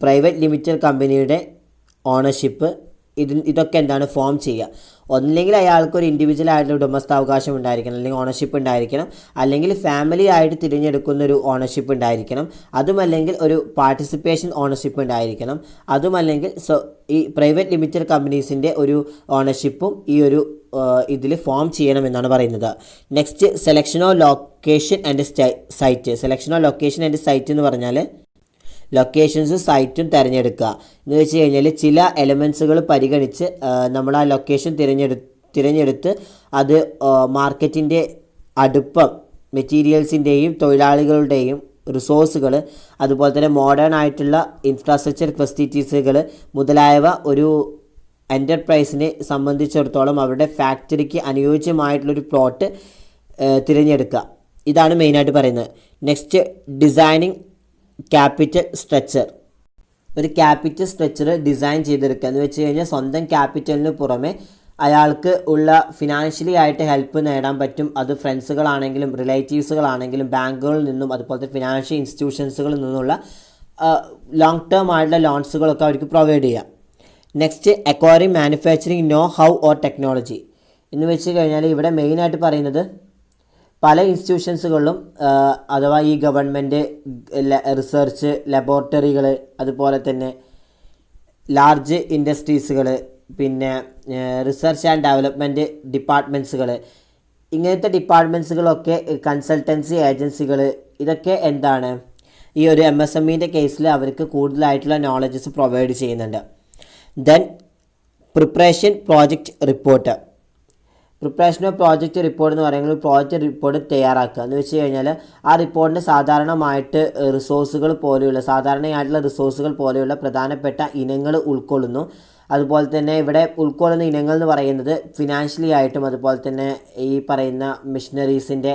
പ്രൈവറ്റ് ലിമിറ്റഡ് കമ്പനിയുടെ ഓണർഷിപ്പ്, ഇതൊക്കെ എന്താണ് ഫോം ചെയ്യുക. ഒന്നില്ലെങ്കിൽ അയാൾക്ക് ഒരു ഇൻഡിവിജ്വൽ ആയിട്ടുള്ള ഉടമസ്ഥാവകാശം ഉണ്ടായിരിക്കണം, അല്ലെങ്കിൽ ഓണർഷിപ്പ് ഉണ്ടായിരിക്കണം, അല്ലെങ്കിൽ ഫാമിലി ആയിട്ട് തിരഞ്ഞെടുക്കുന്ന ഒരു ഓണർഷിപ്പ് ഉണ്ടായിരിക്കണം, അതുമല്ലെങ്കിൽ ഒരു പാർട്ടിസിപ്പേഷൻ ഓണർഷിപ്പ് ഉണ്ടായിരിക്കണം, അതുമല്ലെങ്കിൽ ഈ പ്രൈവറ്റ് ലിമിറ്റഡ് കമ്പനീസിൻ്റെ ഒരു ഓണർഷിപ്പും ഈ ഒരു ഇതിൽ ഫോം ചെയ്യണമെന്നാണ് പറയുന്നത്. Next, selection of location and site. Selection of location and site എന്ന് പറഞ്ഞാൽ ലൊക്കേഷൻസും സൈറ്റും തിരഞ്ഞെടുക്കുക എന്ന് വെച്ച് കഴിഞ്ഞാൽ ചില എലമെൻസുകൾ പരിഗണിച്ച് നമ്മൾ ആ ലൊക്കേഷൻ തിരഞ്ഞെടുത്ത് അത് മാർക്കറ്റിൻ്റെ അടുപ്പം, മെറ്റീരിയൽസിൻ്റെയും തൊഴിലാളികളുടെയും റിസോഴ്സുകൾ, അതുപോലെ തന്നെ മോഡേൺ ആയിട്ടുള്ള ഇൻഫ്രാസ്ട്രക്ചർ ഫെസിലിറ്റീസുകൾ മുതലായവ ഒരു എൻ്റർപ്രൈസിനെ സംബന്ധിച്ചിടത്തോളം അവരുടെ ഫാക്ടറിക്ക് അനുയോജ്യമായിട്ടുള്ളൊരു പ്ലോട്ട് തിരഞ്ഞെടുക്കുക. ഇതാണ് മെയിനായിട്ട് പറയുന്നത്. Next, designing capital structure. ഒരു ക്യാപിറ്റൽ സ്ട്രക്ചർ ഡിസൈൻ ചെയ്തെടുക്കുക എന്ന് വെച്ച് കഴിഞ്ഞാൽ സ്വന്തം ക്യാപിറ്റലിന് പുറമെ അയാൾക്ക് ഉള്ള ഫിനാൻഷ്യലി ആയിട്ട് ഹെൽപ്പ് നേടാൻ പറ്റും. അത് ഫ്രണ്ട്സുകളാണെങ്കിലും റിലേറ്റീവ്സുകളാണെങ്കിലും ബാങ്കുകളിൽ നിന്നും അതുപോലത്തെ ഫിനാൻഷ്യൽ ഇൻസ്റ്റിറ്റ്യൂഷൻസുകളിൽ നിന്നുള്ള ലോങ് ടേം ആയിട്ടുള്ള ലോൺസുകളൊക്കെ അവർക്ക് പ്രൊവൈഡ് ചെയ്യാം. Next, acquiring manufacturing know how or technology എന്ന് വെച്ച് കഴിഞ്ഞാൽ ഇവിടെ മെയിനായിട്ട് പറയുന്നത് പല ഇൻസ്റ്റിറ്റ്യൂഷൻസുകളിലും അഥവാ ഈ ഗവൺമെൻറ് റിസർച്ച് ലബോറട്ടറികൾ, അതുപോലെ തന്നെ ലാർജ് ഇൻഡസ്ട്രീസുകൾ, പിന്നെ റിസർച്ച് ആൻഡ് ഡെവലപ്മെൻറ്റ് ഡിപ്പാർട്ട്മെൻറ്റ്സുകൾ, ഇങ്ങനത്തെ ഡിപ്പാർട്ട്മെൻറ്റ്സുകളൊക്കെ കൺസൾട്ടൻസി ഏജൻസികൾ, ഇതൊക്കെ എന്താണ് ഈ ഒരു MSMEൻ്റെ കേസിൽ അവർക്ക് കൂടുതലായിട്ടുള്ള നോളജസ് പ്രൊവൈഡ് ചെയ്യുന്നുണ്ട്. Then preparation project report. Preparation of project report എന്ന് പറയുന്നത് പ്രോജക്റ്റ് റിപ്പോർട്ട് തയ്യാറാക്കുക എന്ന് വെച്ച് കഴിഞ്ഞാൽ ആ റിപ്പോർട്ടിന് സാധാരണയായിട്ടുള്ള റിസോഴ്സുകൾ പോലെയുള്ള പ്രധാനപ്പെട്ട ഇനങ്ങൾ ഉൾക്കൊള്ളുന്നു. അതുപോലെ തന്നെ ഇവിടെ ഉൾക്കൊള്ളുന്ന ഇനങ്ങൾ എന്ന് പറയുന്നത് ഫിനാൻഷ്യലി ആയിട്ടും അതുപോലെ തന്നെ ഈ പറയുന്ന മെഷീനറീസിൻ്റെ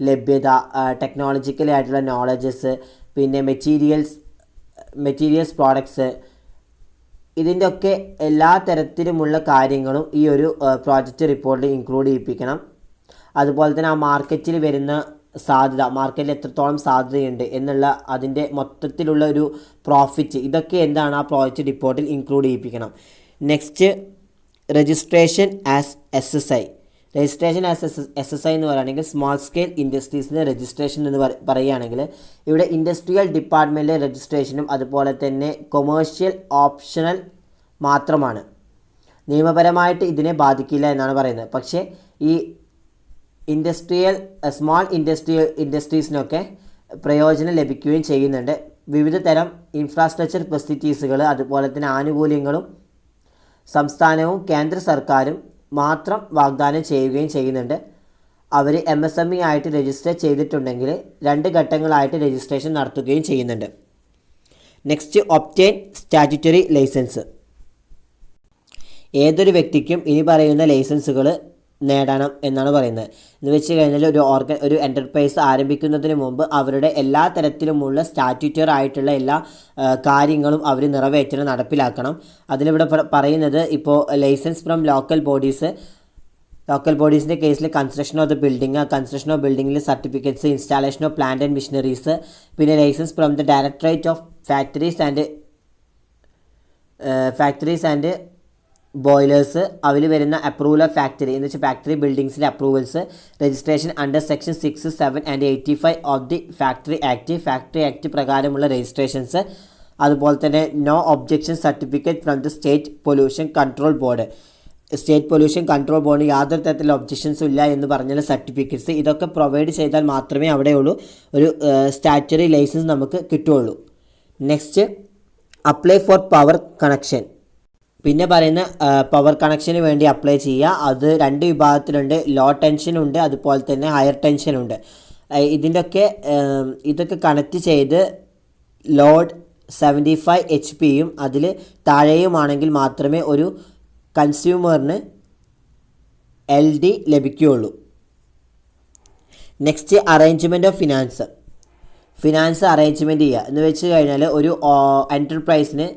ലഭ്യത, ടെക്നോളജിക്കലി ആയിട്ടുള്ള നോളജസ്, പിന്നെ മെറ്റീരിയൽസ് പ്രോഡക്ട്സ്, ഇതിൻ്റെ ഒക്കെ എല്ലാ തരത്തിലുമുള്ള കാര്യങ്ങളും ഈ ഒരു പ്രോജക്റ്റ് റിപ്പോർട്ടിൽ ഇൻക്ലൂഡ് ചെയ്യിപ്പിക്കണം. അതുപോലെ തന്നെ ആ മാർക്കറ്റിൽ വരുന്ന സാധ്യത, മാർക്കറ്റിൽ എത്രത്തോളം സാധ്യതയുണ്ട് എന്നുള്ള അതിൻ്റെ മൊത്തത്തിലുള്ള ഒരു പ്രോഫിറ്റ്, ഇതൊക്കെ എന്താണ് ആ പ്രോജക്റ്റ് റിപ്പോർട്ടിൽ ഇൻക്ലൂഡ് ചെയ്യിപ്പിക്കണം. Next, registration as SSI. Registration as SSI എന്ന് പറയുകയാണെങ്കിൽ സ്മോൾ സ്കെയിൽ ഇൻഡസ്ട്രീസിൻ്റെ രജിസ്ട്രേഷൻ എന്ന് പറയുകയാണെങ്കിൽ ഇവിടെ ഇൻഡസ്ട്രിയൽ ഡിപ്പാർട്ട്മെൻറ്റിലെ രജിസ്ട്രേഷനും അതുപോലെ തന്നെ കൊമേഴ്ഷ്യൽ ഓപ്ഷണൽ മാത്രമാണ്. നിയമപരമായിട്ട് ഇതിനെ ബാധിക്കില്ല എന്നാണ് പറയുന്നത്. പക്ഷേ ഈ സ്മോൾ ഇൻഡസ്ട്രീസിനൊക്കെ പ്രയോജനം ലഭിക്കുകയും ചെയ്യുന്നുണ്ട്. വിവിധ തരം ഇൻഫ്രാസ്ട്രക്ചർ ഫെസിലിറ്റീസുകൾ അതുപോലെ തന്നെ ആനുകൂല്യങ്ങളും സംസ്ഥാനവും കേന്ദ്ര സർക്കാരും മാത്രം വാഗ്ദാനം ചെയ്യുകയും ചെയ്യുന്നുണ്ട്. അവർ MSME ആയിട്ട് രജിസ്റ്റർ ചെയ്തിട്ടുണ്ടെങ്കിൽ 2 ഘട്ടങ്ങളായിട്ട് രജിസ്ട്രേഷൻ നടത്തുകയും ചെയ്യുന്നുണ്ട്. Next, obtain statutory licence. ഏതൊരു വ്യക്തിക്കും ഇനി പറയുന്ന ലൈസൻസുകൾ നേടണം എന്നാണ് പറയുന്നത്. എന്ന് വെച്ച് കഴിഞ്ഞാൽ ഒരു എൻ്റർപ്രൈസ് ആരംഭിക്കുന്നതിന് മുമ്പ് അവരുടെ എല്ലാ തരത്തിലുമുള്ള സ്റ്റാറ്റ്യൂട്ടറി ആയിട്ടുള്ള എല്ലാ കാര്യങ്ങളും അവർ നിറവേറ്റണം, നടപ്പിലാക്കണം. അതിലിവിടെ പറയുന്നത് ഇപ്പോൾ ലൈസൻസ് ഫ്രം ലോക്കൽ ബോഡീസിൻ്റെ കേസിൽ കൺസ്ട്രക്ഷൻ ഓഫ് ദ ബിൽഡിങ്ങിൽ certificates, installation of plant and machineries, പിന്നെ licence from the directorate of factories and boilers, അതിൽ വരുന്ന അപ്രൂവൽ ഓഫ് ഫാക്ടറി എന്ന് വെച്ചാൽ ഫാക്ടറി ബിൽഡിങ്സിലെ approvals, registration under section 6, 7 and 85 of the factory act പ്രകാരമുള്ള രജിസ്ട്രേഷൻസ്, അതുപോലെ തന്നെ no objection certificate from the state pollution control board യാതൊരു തരത്തിലുള്ള ഒബ്ജക്ഷൻസും ഇല്ല എന്ന് പറഞ്ഞാൽ സർട്ടിഫിക്കറ്റ്സ്, ഇതൊക്കെ പ്രൊവൈഡ് ചെയ്താൽ മാത്രമേ അവിടെയുള്ളൂ ഒരു സ്റ്റാറ്റ്യൂട്ടറി ലൈസൻസ് നമുക്ക് കിട്ടുകയുള്ളൂ. Next, apply for power connection. പിന്നെ പറയുന്ന പവർ കണക്ഷന് വേണ്ടി അപ്ലൈ ചെയ്യുക. അത് 2 വിഭാഗത്തിലുണ്ട്. ലോ ടെൻഷനുണ്ട്, അതുപോലെ തന്നെ ഹയർ ടെൻഷനുണ്ട്. ഇതൊക്കെ കണക്ട് ചെയ്ത് ലോഡ് 75 HP അതിൽ താഴെയുമാണെങ്കിൽ മാത്രമേ ഒരു കൺസ്യൂമറിന് LD ലഭിക്കുകയുള്ളൂ. Next, arrangement of finance arrangement ചെയ്യുക എന്ന് വെച്ച് കഴിഞ്ഞാൽ ഒരു എൻ്റർപ്രൈസിന്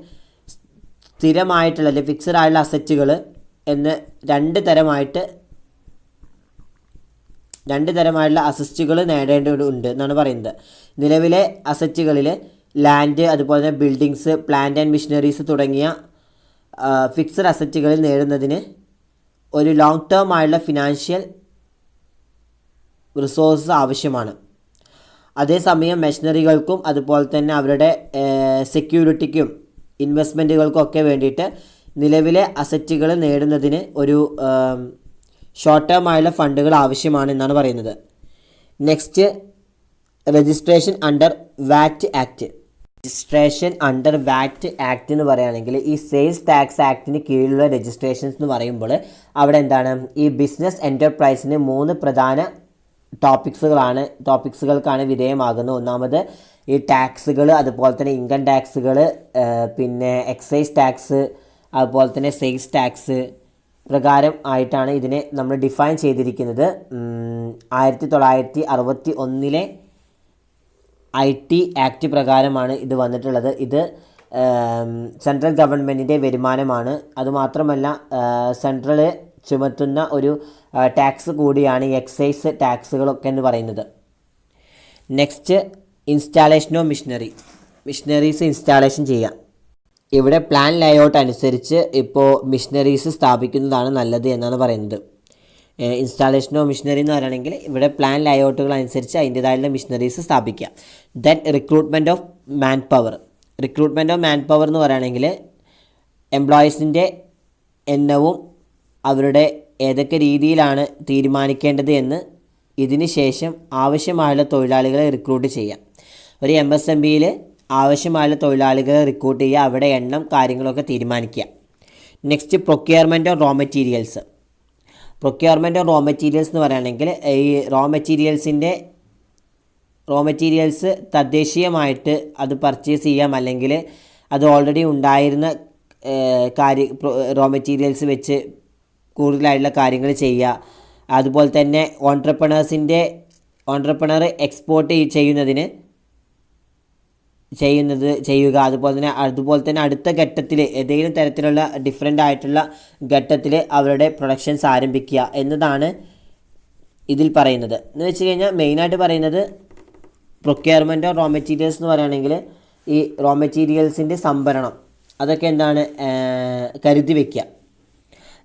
സ്ഥിരമായിട്ടുള്ള അല്ലെങ്കിൽ ഫിക്സഡ് ആയിട്ടുള്ള അസറ്റുകൾ എന്ന് 2 തരമായിട്ടുള്ള അസറ്റുകൾ നേടേണ്ടതുണ്ട് എന്നാണ് പറയുന്നത്. നിലവിലെ അസറ്റുകളിൽ ലാൻഡ്, അതുപോലെ തന്നെ ബിൽഡിങ്സ്, പ്ലാന്റ് ആൻഡ് മെഷീനറീസ് തുടങ്ങിയ ഫിക്സഡ് അസറ്റുകളിൽ നേടുന്നതിന് ഒരു ലോങ് ടേം ആയുള്ള ഫിനാൻഷ്യൽ റിസോഴ്സസ് ആവശ്യമാണ്. അതേസമയം മെഷീനറികൾക്കും അതുപോലെ തന്നെ അവരുടെ സെക്യൂരിറ്റിക്കും ഇൻവെസ്റ്റ്മെൻറ്റുകൾക്കും ഒക്കെ വേണ്ടിയിട്ട് നിലവിലെ അസറ്റുകൾ നേടുന്നതിന് ഒരു ഷോർട്ട് ടേം ആയുള്ള ഫണ്ടുകൾ ആവശ്യമാണ് എന്നാണ് പറയുന്നത്. നെക്സ്റ്റ്, രജിസ്ട്രേഷൻ അണ്ടർ വാറ്റ് ആക്ട്. രജിസ്ട്രേഷൻ അണ്ടർ വാറ്റ് ആക്ട് എന്ന് പറയുകയാണെങ്കിൽ ഈ സെയിൽസ് ടാക്സ് ആക്ടിന് കീഴിലുള്ള രജിസ്ട്രേഷൻസ് എന്ന് അവിടെ എന്താണ്, ഈ ബിസിനസ് എൻ്റർപ്രൈസിന് 3 പ്രധാന ടോപ്പിക്സുകൾക്കാണ് വിധേയമാകുന്നത്. ഒന്നാമത് ഈ ടാക്സുകൾ, അതുപോലെ തന്നെ ഇൻകം ടാക്സുകൾ, പിന്നെ എക്സൈസ് ടാക്സ്, അതുപോലെ തന്നെ സെയിൽസ് ടാക്സ് പ്രകാരം ആയിട്ടാണ് ഇതിനെ നമ്മൾ ഡിഫൈൻ ചെയ്തിരിക്കുന്നത്. 1961 IT ആക്ട് പ്രകാരമാണ് ഇത് വന്നിട്ടുള്ളത്. ഇത് സെൻട്രൽ ഗവൺമെൻറ്റിൻ്റെ വരുമാനമാണ്. അതുമാത്രമല്ല സെൻട്രൽ ചുമത്തുന്ന ഒരു ടാക്സ് കൂടിയാണ് ഈ എക്സൈസ് ടാക്സുകളൊക്കെ എന്ന് പറയുന്നത്. Next, installation of missionaries installation ചെയ്യാം. ഇവിടെ പ്ലാൻ ലേഔട്ട് അനുസരിച്ച് ഇപ്പോൾ മിഷനറീസ് സ്ഥാപിക്കുന്നതാണ് നല്ലത് എന്നാണ് പറയുന്നത്. ഇൻസ്റ്റാളേഷൻ ഓഫ് മിഷനറി എന്ന് പറയുകയാണെങ്കിൽ ഇവിടെ പ്ലാൻ ലേഔട്ടുകൾ അനുസരിച്ച് അതിൻ്റേതായുള്ള മിഷനറീസ് സ്ഥാപിക്കുക. Then recruitment of man power എന്ന് പറയുകയാണെങ്കിൽ എംപ്ലോയീസിൻ്റെ എണ്ണവും അവരുടെ ഏതൊക്കെ രീതിയിലാണ് തീരുമാനിക്കേണ്ടത് എന്ന് ഇതിന് ശേഷം ആവശ്യമായുള്ള തൊഴിലാളികളെ റിക്രൂട്ട് ചെയ്യാം. ഒരു MSMEയിൽ ആവശ്യമായുള്ള തൊഴിലാളികളെ റിക്രൂട്ട് ചെയ്യുക, അവിടെ എണ്ണം കാര്യങ്ങളൊക്കെ തീരുമാനിക്കുക. Next, procurement of raw materials എന്ന് പറയുകയാണെങ്കിൽ ഈ റോ മെറ്റീരിയൽസ് തദ്ദേശീയമായിട്ട് അത് പർച്ചേസ് ചെയ്യാം, അല്ലെങ്കിൽ അത് ഓൾറെഡി ഉണ്ടായിരുന്ന റോ മെറ്റീരിയൽസ് വെച്ച് കൂടുതലായിട്ടുള്ള കാര്യങ്ങൾ ചെയ്യുക. അതുപോലെ തന്നെ ഓൺട്രപ്രണർ എക്സ്പോർട്ട് ചെയ്യുക. അതുപോലെ തന്നെ അടുത്ത ഘട്ടത്തിൽ ഏതെങ്കിലും തരത്തിലുള്ള ഡിഫറെൻ്റ് ആയിട്ടുള്ള ഘട്ടത്തിൽ അവരുടെ പ്രൊഡക്ഷൻസ് ആരംഭിക്കുക എന്നതാണ് ഇതിൽ പറയുന്നത്. എന്ന് വെച്ച് കഴിഞ്ഞാൽ മെയിനായിട്ട് പറയുന്നത് പ്രൊക്യൂർമെൻറ്റ് ഓഫ് റോ മെറ്റീരിയൽസ് എന്ന് പറയുകയാണെങ്കിൽ ഈ റോ മെറ്റീരിയൽസിൻ്റെ സംഭരണം അതൊക്കെ എന്താണ് കരുതി വയ്ക്കുക.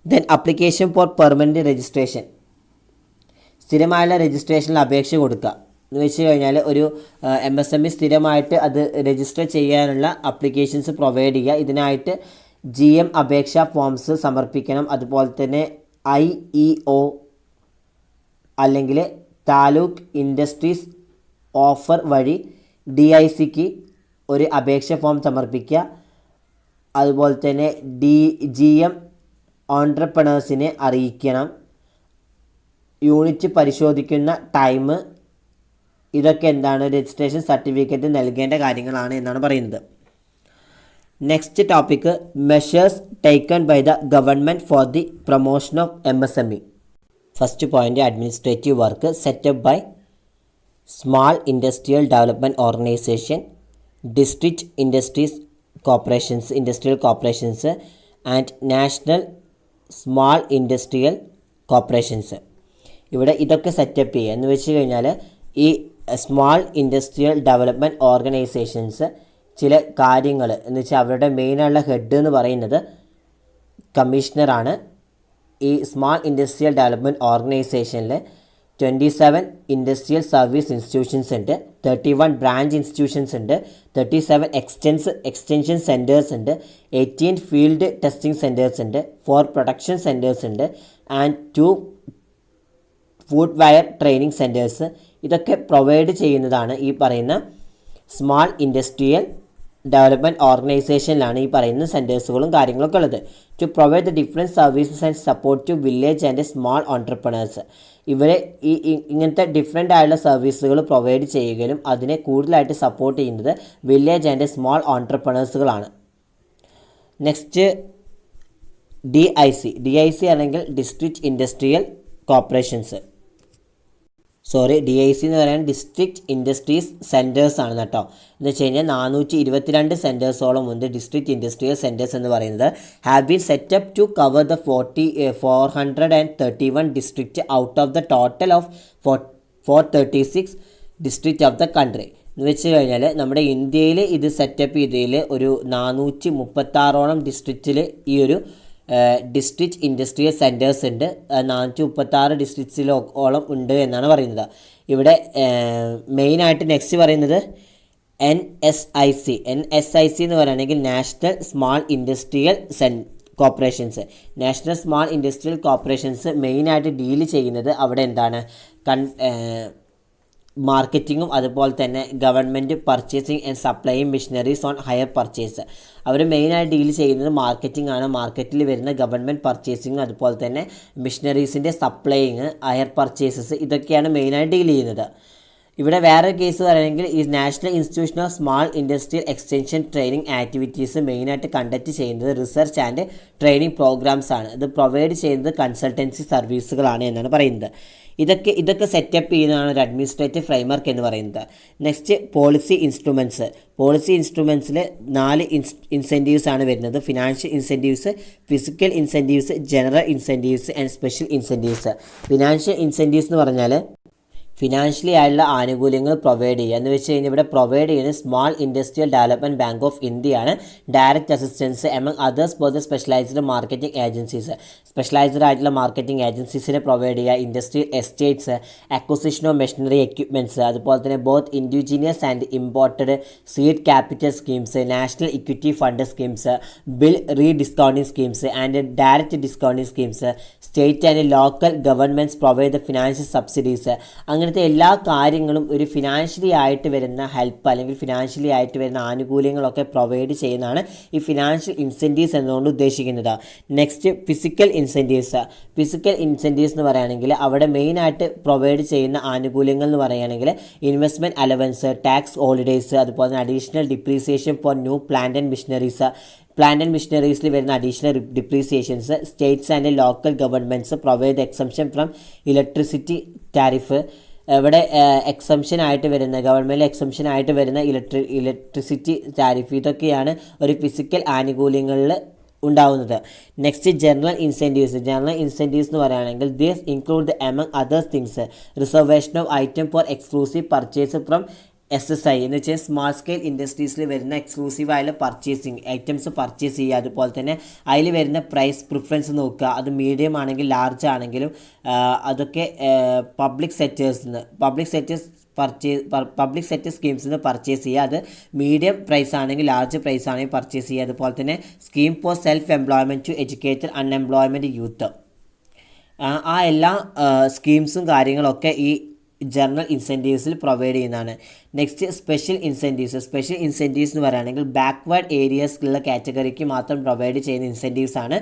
Then application for permanent registration, സ്ഥിരമായുള്ള രജിസ്ട്രേഷനിൽ അപേക്ഷ കൊടുക്കുക. എന്ന് വെച്ച് കഴിഞ്ഞാൽ ഒരു MSME സ്ഥിരമായിട്ട് അത് രജിസ്റ്റർ ചെയ്യാനുള്ള അപ്ലിക്കേഷൻസ് പ്രൊവൈഡ് ചെയ്യുക. ഇതിനായിട്ട് GM അപേക്ഷാ ഫോംസ് സമർപ്പിക്കണം. അതുപോലെ തന്നെ IEO അല്ലെങ്കിൽ താലൂക്ക് ഇൻഡസ്ട്രീസ് ഓഫർ വഴി DICക്ക് ഒരു അപേക്ഷ ഫോം സമർപ്പിക്കുക. അതുപോലെ തന്നെ GM ഓൺട്രപ്രണേഴ്സിനെ അറിയിക്കണം. യൂണിറ്റ് പരിശോധിക്കുന്ന ടൈം, ഇതൊക്കെ എന്താണ് രജിസ്ട്രേഷൻ സർട്ടിഫിക്കറ്റ് നൽകേണ്ട കാര്യങ്ങളാണ് എന്നാണ് പറയുന്നത്. Next topic, measures taken by the government for the promotion of MSME. First point, administrative work set up by small industrial development organisation, district industrial corporations and national small industrial corporations. ഇവിടെ ഇതൊക്കെ setup ചെയ്യുക എന്ന് വെച്ച് കഴിഞ്ഞാൽ ഈ small industrial development organisations ചില കാര്യങ്ങൾ എന്ന് വെച്ചാൽ അവരുടെ മെയിനായുള്ള ഹെഡ് എന്ന് പറയുന്നത് കമ്മീഷണറാണ്. ഈ സ്മാൾ ഇൻഡസ്ട്രിയൽ ഡെവലപ്മെൻറ്റ് ഓർഗനൈസേഷനിൽ 27 ഇൻഡസ്ട്രിയൽ സർവീസ് ഇൻസ്റ്റിറ്റ്യൂഷൻസ് ഉണ്ട്, 31 ബ്രാഞ്ച് ഇൻസ്റ്റിറ്റ്യൂഷൻസ് ഉണ്ട്, 37 എക്സ്റ്റൻഷൻ സെൻറ്റേഴ്സ് ഉണ്ട്, 18 ഫീൽഡ് ടെസ്റ്റിംഗ് സെൻറ്റേഴ്സ് ഉണ്ട്, 4 പ്രൊഡക്ഷൻ സെൻറ്റേഴ്സ് ഉണ്ട് and 2 footwear training centres. ഇതൊക്കെ പ്രൊവൈഡ് ചെയ്യുന്നതാണ് ഈ പറയുന്ന സ്മാൾ ഇൻഡസ്ട്രിയൽ ഡെവലപ്മെൻറ്റ് ഓർഗനൈസേഷനിലാണ് ഈ പറയുന്ന സെൻറ്റേഴ്സുകളും കാര്യങ്ങളൊക്കെ ഉള്ളത്. To provide the different services and support to village and small entrepreneurs. ഇവരെ ഇങ്ങനത്തെ ഡിഫറെൻ്റ് ആയുള്ള സർവീസുകൾ പ്രൊവൈഡ് ചെയ്യുകയും അതിനെ കൂടുതലായിട്ട് സപ്പോർട്ട് ചെയ്യുന്നത് വില്ലേജ് ആൻഡ് സ്മാൾ ഓൺട്രപ്രണേഴ്സുകളാണ്. നെക്സ്റ്റ്, DIC അല്ലെങ്കിൽ ഡിസ്ട്രിക്റ്റ് ഇൻഡസ്ട്രിയൽ കോർപ്പറേഷൻസ്. DIC എന്ന് പറയാൻ ഡിസ്ട്രിക്റ്റ് ഇൻഡസ്ട്രീസ് സെൻറ്റേഴ്സ് ആണ് കേട്ടോ. എന്ന് വെച്ച് കഴിഞ്ഞാൽ 422 സെൻറ്റേഴ്സോളം ഉണ്ട് ഡിസ്ട്രിക്റ്റ് ഇൻഡസ്ട്രിയൽ സെൻറ്റേഴ്സ് എന്ന് പറയുന്നത്. Have been set up to cover the 431 district out of the total of 436 district of the country. എന്ന് വെച്ച് കഴിഞ്ഞാൽ നമ്മുടെ ഇന്ത്യയിൽ ഇത് സെറ്റപ്പ് ചെയ്തതിൽ ഒരു 436ഓളം ഡിസ്ട്രിക്റ്റിൽ ഈ ഒരു ഡിസ്ട്രിക്റ്റ് ഇൻഡസ്ട്രിയൽ സെൻറ്റേഴ്സ് ഉണ്ട്. 436 ഡിസ്ട്രിക്ട്സിലോളം ഉണ്ട് എന്നാണ് പറയുന്നത്. ഇവിടെ മെയിനായിട്ട് നെക്സ്റ്റ് പറയുന്നത് NSIC എന്ന് പറയുകയാണെങ്കിൽ national small industrial corporations. National small industrial corporations മെയിനായിട്ട് ഡീൽ ചെയ്യുന്നത് അവിടെ എന്താണ് മാർക്കറ്റിങ്ങും അതുപോലെ തന്നെ government purchasing and supplying machineries on hire purchase. അവർ മെയിനായിട്ട് ഡീൽ ചെയ്യുന്നത് മാർക്കറ്റിംഗ് ആണ്. മാർക്കറ്റിൽ വരുന്ന ഗവൺമെൻറ് പർച്ചേസിങ് അതുപോലെ തന്നെ മിഷനറീസിൻ്റെ സപ്ലൈയിങ് ഹയർ പർച്ചേസസ് ഇതൊക്കെയാണ് മെയിനായിട്ട് ഡീൽ ചെയ്യുന്നത്. ഇവിടെ വേറെ കേസ് പറയുകയാണെങ്കിൽ ഈ national institution of small industrial extension training activities മെയിനായിട്ട് കണ്ടക്ട് ചെയ്യുന്നത് റിസർച്ച് ആൻഡ് ട്രെയിനിങ് പ്രോഗ്രാംസ് ആണ്. ഇത് പ്രൊവൈഡ് ചെയ്യുന്നത് കൺസൾട്ടൻസി സർവീസുകളാണ് എന്നാണ് പറയുന്നത്. ഇതൊക്കെ സെറ്റപ്പ് ചെയ്യുന്നതാണ് ഒരു അഡ്മിനിസ്ട്രേറ്റീവ് ഫ്രെയിംവർക്ക് എന്ന് പറയുന്നത്. നെക്സ്റ്റ് പോളിസി ഇൻസ്ട്രുമെൻറ്റ്സിൽ 4 ഇൻസെൻറ്റീവ്സ് ആണ് വരുന്നത്. Financial incentives, physical incentives, general incentives and special incentives. Financial incentives എന്ന് പറഞ്ഞാൽ ഫിനാൻഷ്യലി ആയുള്ള ആനുകൂല്യങ്ങൾ പ്രൊവൈഡ് ചെയ്യുക എന്ന് വെച്ച് കഴിഞ്ഞാൽ ഇവിടെ പ്രൊവൈഡ് ചെയ്യുന്നത് small industrial development bank of ഇന്ത്യയാണ്. Direct assistance among others for the specialised marketing agencies. Specialised ആയിട്ടുള്ള മാർക്കറ്റിംഗ് ഏജൻസീസിനെ പ്രൊവൈഡ് ചെയ്യുക. Industrial estates, acquisition of machinery equipments, അതുപോലെ തന്നെ both individuals and imported seed capital schemes, national equity fund schemes, bill rediscounting schemes and direct discounting schemes. State and local governments provide the financial subsidies. അങ്ങനത്തെ എല്ലാ കാര്യങ്ങളും ഒരു financially ആയിട്ട് വരുന്ന help അല്ലെങ്കിൽ financially ആയിട്ട് വരുന്ന ആനുകൂല്യങ്ങളൊക്കെ പ്രൊവൈഡ് ചെയ്യുന്നതാണ് ഈ ഫിനാൻഷ്യൽ ഇൻസെൻറ്റീവ്സ് എന്നതുകൊണ്ട് ഉദ്ദേശിക്കുന്നത്. നെക്സ്റ്റ് ഫിസിക്കൽ ഇൻസെൻറ്റീവ്സ് എന്ന് പറയുകയാണെങ്കിൽ അവിടെ മെയിനായിട്ട് പ്രൊവൈഡ് ചെയ്യുന്ന ആനുകൂല്യങ്ങൾ എന്ന് പറയുകയാണെങ്കിൽ ഇൻവെസ്റ്റ്മെൻറ്റ് അലവൻസ്, ടാക്സ് ഹോളിഡേയ്സ്, അതുപോലെ തന്നെ additional depreciation for new plant and മിഷനറീസിൽ വരുന്ന additional depreciations. States and local governments provide exemption from electricity tariff. ഇവിടെ എക്സംഷൻ ആയിട്ട് വരുന്ന ഗവൺമെൻറ് എക്സംഷൻ ആയിട്ട് വരുന്ന ഇലക്ട്രിസിറ്റി ടാരിഫ് ഇതൊക്കെയാണ് ഒരു ഫിസിക്കൽ ആനുകൂല്യങ്ങളിൽ ഉണ്ടാവുന്നത്. നെക്സ്റ്റ് ജനറൽ ഇൻസെൻറ്റീവ്സ് എന്ന് പറയുകയാണെങ്കിൽ these include among others things reservation of item for exclusive purchase from SSI എന്ന് വെച്ചാൽ സ്മാൾ സ്കെയിൽ ഇൻഡസ്ട്രീസിൽ വരുന്ന എക്സ്ക്ലൂസീവായുള്ള പർച്ചേസിങ് ഐറ്റംസ് പർച്ചേസ് ചെയ്യുക. അതുപോലെ തന്നെ അതിൽ വരുന്ന പ്രൈസ് പ്രിഫറൻസ് നോക്കുക. അത് മീഡിയം ആണെങ്കിൽ ലാർജ് ആണെങ്കിലും അതൊക്കെ പബ്ലിക് സെക്ടർ സ്കീംസിൽ നിന്ന് പർച്ചേസ് ചെയ്യുക. അത് മീഡിയം പ്രൈസ് ആണെങ്കിൽ ലാർജ് പ്രൈസ് ആണെങ്കിൽ പർച്ചേസ് ചെയ്യുക. അതുപോലെ തന്നെ scheme for self employment to educated unemployment youth. ആ എല്ലാ സ്കീംസും കാര്യങ്ങളൊക്കെ ഈ ജനറൽ ഇൻസെൻറ്റീവ്സിൽ പ്രൊവൈഡ് ചെയ്യുന്നതാണ്. നെക്സ്റ്റ് സ്പെഷ്യൽ ഇൻസെൻറ്റീവ്സ് എന്ന് പറയുകയാണെങ്കിൽ ബാക്ക്വേർഡ് ഏരിയസിലുള്ള കാറ്റഗറിക്ക് മാത്രം പ്രൊവൈഡ് ചെയ്യുന്ന ഇൻസെൻറ്റീവ്സ് ആണ്.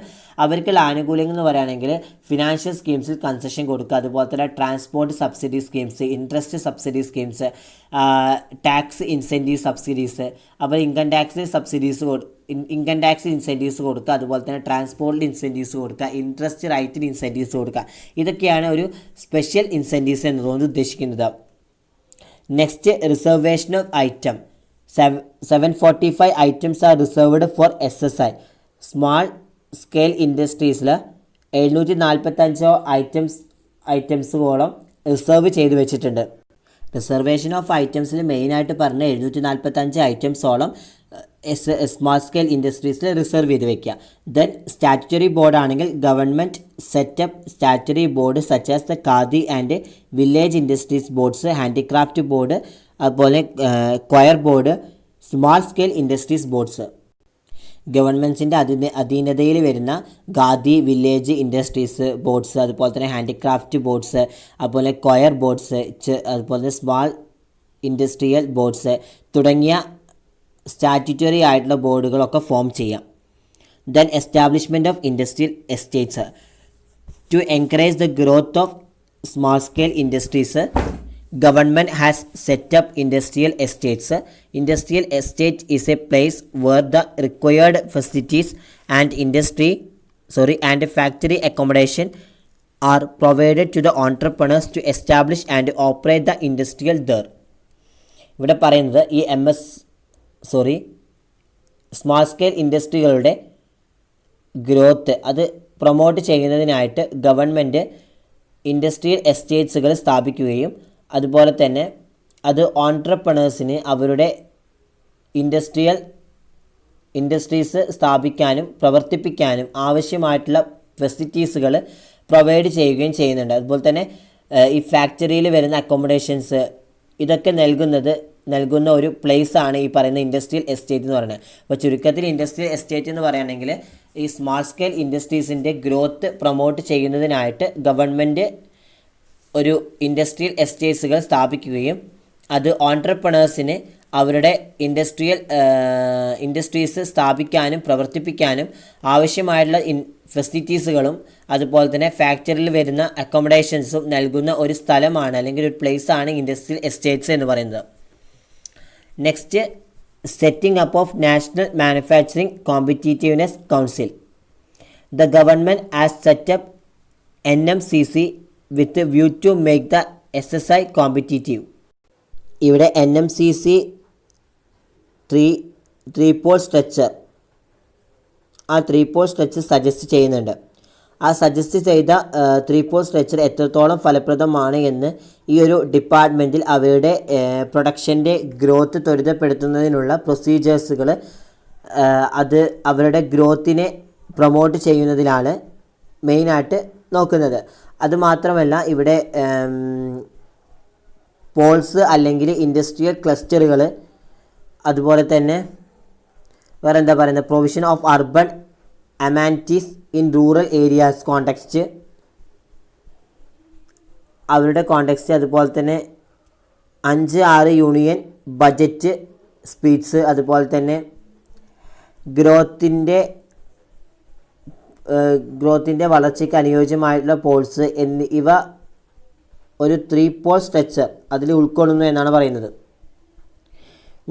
അവർക്കുള്ള ആനുകൂല്യങ്ങൾ എന്ന് പറയുകയാണെങ്കിൽ ഫിനാൻഷ്യൽ സ്കീംസിൽ കൺസെഷൻ കൊടുക്കുക. അതുപോലെ തന്നെ transport subsidy schemes, interest subsidy schemes, tax incentive subsidies. അപ്പോൾ ഇൻകം ടാക്സ് ഇൻസെൻറ്റീവ്സ് കൊടുക്കുക. അതുപോലെ തന്നെ ട്രാൻസ്പോർട്ടിൽ ഇൻസെൻറ്റീവ്സ് കൊടുക്കുക, ഇൻട്രസ്റ്റ് റൈറ്റിന് ഇൻസെൻറ്റീവ്സ് കൊടുക്കുക. ഇതൊക്കെയാണ് ഒരു സ്പെഷ്യൽ ഇൻസെൻറ്റീവ്സ് എന്നതുകൊണ്ട് ഉദ്ദേശിക്കുന്നത്. Next reservation of item 745 items are reserved for SSI. Small scale ഇൻഡസ്ട്രീസിൽ 745 ഐറ്റംസോളം റിസർവ് ചെയ്ത് വെച്ചിട്ടുണ്ട്. റിസർവേഷൻ ഓഫ് ഐറ്റംസിൽ മെയിനായിട്ട് പറഞ്ഞ 745 ഐറ്റംസോളം സ്മാൾ സ്കെയിൽ ഇൻഡസ്ട്രീസിൽ റിസർവ് ചെയ്ത് വയ്ക്കുക. ദെൻ സ്റ്റാറ്റ്യൂട്ടറി ബോർഡ് ആണെങ്കിൽ government setup statutory board such as the khadi and village industries boards, handicraft board, അതുപോലെ coir board, small scale industries boards. ഗവൺമെൻറ്റിൻ്റെ അധീനതയിൽ വരുന്ന ഖാദി, വില്ലേജ് ഇൻഡസ്ട്രീസ് ബോർഡ്സ്, അതുപോലെ തന്നെ ഹാൻഡിക്രാഫ്റ്റ് ബോർഡ്സ്, അതുപോലെ ക്വയർ ബോർഡ്സ്, അതുപോലെ സ്മാൾ ഇൻഡസ്ട്രിയൽ ബോർഡ്സ് തുടങ്ങിയ സ്റ്റാറ്റ്യൂട്ടറി ആയിട്ടുള്ള ബോർഡുകളൊക്കെ ഫോം ചെയ്യാം. Then establishment of industrial estates to encourage the growth of small scale industries. Government has set up industrial estates. Industrial estate is a place where the required facilities and factory accommodation are provided to the entrepreneurs to establish and operate the industrial there. ഇവിടെ പറയുന്നത് ഈ small scale ഇൻഡസ്ട്രികളുടെ growth അത് promote ചെയ്യുന്നതിനായിട്ട് government industrial എസ്റ്റേറ്റ്സുകൾ സ്ഥാപിക്കുകയും അതുപോലെ തന്നെ അത് ഓൺട്രപ്രണേഴ്സിന് അവരുടെ ഇൻഡസ്ട്രീസ് സ്ഥാപിക്കാനും പ്രവർത്തിപ്പിക്കാനും ആവശ്യമായിട്ടുള്ള ഫെസിലിറ്റീസുകൾ പ്രൊവൈഡ് ചെയ്യുകയും ചെയ്യുന്നുണ്ട്. അതുപോലെ തന്നെ ഈ ഫാക്ടറിയിൽ വരുന്ന അക്കോമഡേഷൻസ് ഇതൊക്കെ നൽകുന്ന ഒരു പ്ലേസാണ് ഈ പറയുന്ന ഇൻഡസ്ട്രിയൽ എസ്റ്റേറ്റ് എന്ന് പറയുന്നത്. അപ്പോൾ ചുരുക്കത്തിൽ ഇൻഡസ്ട്രിയൽ എസ്റ്റേറ്റ് എന്ന് പറയുകയാണെങ്കിൽ ഈ സ്മാൾ സ്കെയിൽ ഇൻഡസ്ട്രീസിൻ്റെ ഗ്രോത്ത് പ്രൊമോട്ട് ചെയ്യുന്നതിനായിട്ട് ഗവൺമെൻറ് ഒരു ഇൻഡസ്ട്രിയൽ എസ്റ്റേറ്റ്സുകൾ സ്ഥാപിക്കുകയും അത് ഓൺട്രപ്രണേഴ്സിന് അവരുടെ ഇൻഡസ്ട്രീസ് സ്ഥാപിക്കാനും പ്രവർത്തിപ്പിക്കാനും ആവശ്യമായിട്ടുള്ള ഫെസിലിറ്റീസുകളും അതുപോലെ തന്നെ ഫാക്ടറിയിൽ വരുന്ന അക്കോമഡേഷൻസും നൽകുന്ന ഒരു സ്ഥലമാണ് അല്ലെങ്കിൽ ഒരു പ്ലേസാണ് ഇൻഡസ്ട്രിയൽ എസ്റ്റേറ്റ്സ് എന്ന് പറയുന്നത്. Next, setting up of national manufacturing competitiveness council. The government has set up NMCC with view to make the SSI competitive. ഇവിടെ NMCC three pole structure suggest ചെയ്യുന്നുണ്ട്. ആ സജസ്റ്റ് ചെയ്ത 3 പോൾ സ്ട്രക്ചർ എത്രത്തോളം ഫലപ്രദമാണ് എന്ന് ഈ ഒരു ഡിപ്പാർട്ട്മെൻറ്റിൽ അവരുടെ പ്രൊഡക്ഷൻ്റെ ഗ്രോത്ത് ത്വരിതപ്പെടുത്തുന്നതിനുള്ള പ്രൊസീജിയേഴ്സുകൾ അത് അവരുടെ ഗ്രോത്തിനെ പ്രൊമോട്ട് ചെയ്യുന്നതിലാണ് മെയിനായിട്ട് നോക്കുന്നത്. അതുമാത്രമല്ല ഇവിടെ പോൾസ് അല്ലെങ്കിൽ ഇൻഡസ്ട്രിയൽ ക്ലസ്റ്ററുകൾ, അതുപോലെ തന്നെ വേറെ എന്താ പറയുന്നത്, provision of urban amenities in rural areas context, അവരുടെ കോണ്ടെക്സ്റ്റ്, അതുപോലെ തന്നെ 5-6 യൂണിയൻ ബജറ്റ് സ്പീഡ്സ്, അതുപോലെ തന്നെ ഗ്രോത്തിൻ്റെ വളർച്ചയ്ക്ക് അനുയോജ്യമായിട്ടുള്ള പോൾസ് ഇവ ഒരു 3 പോൾ സ്ട്രക്ചർ അതിൽ ഉൾക്കൊള്ളുന്നു എന്നാണ് പറയുന്നത്.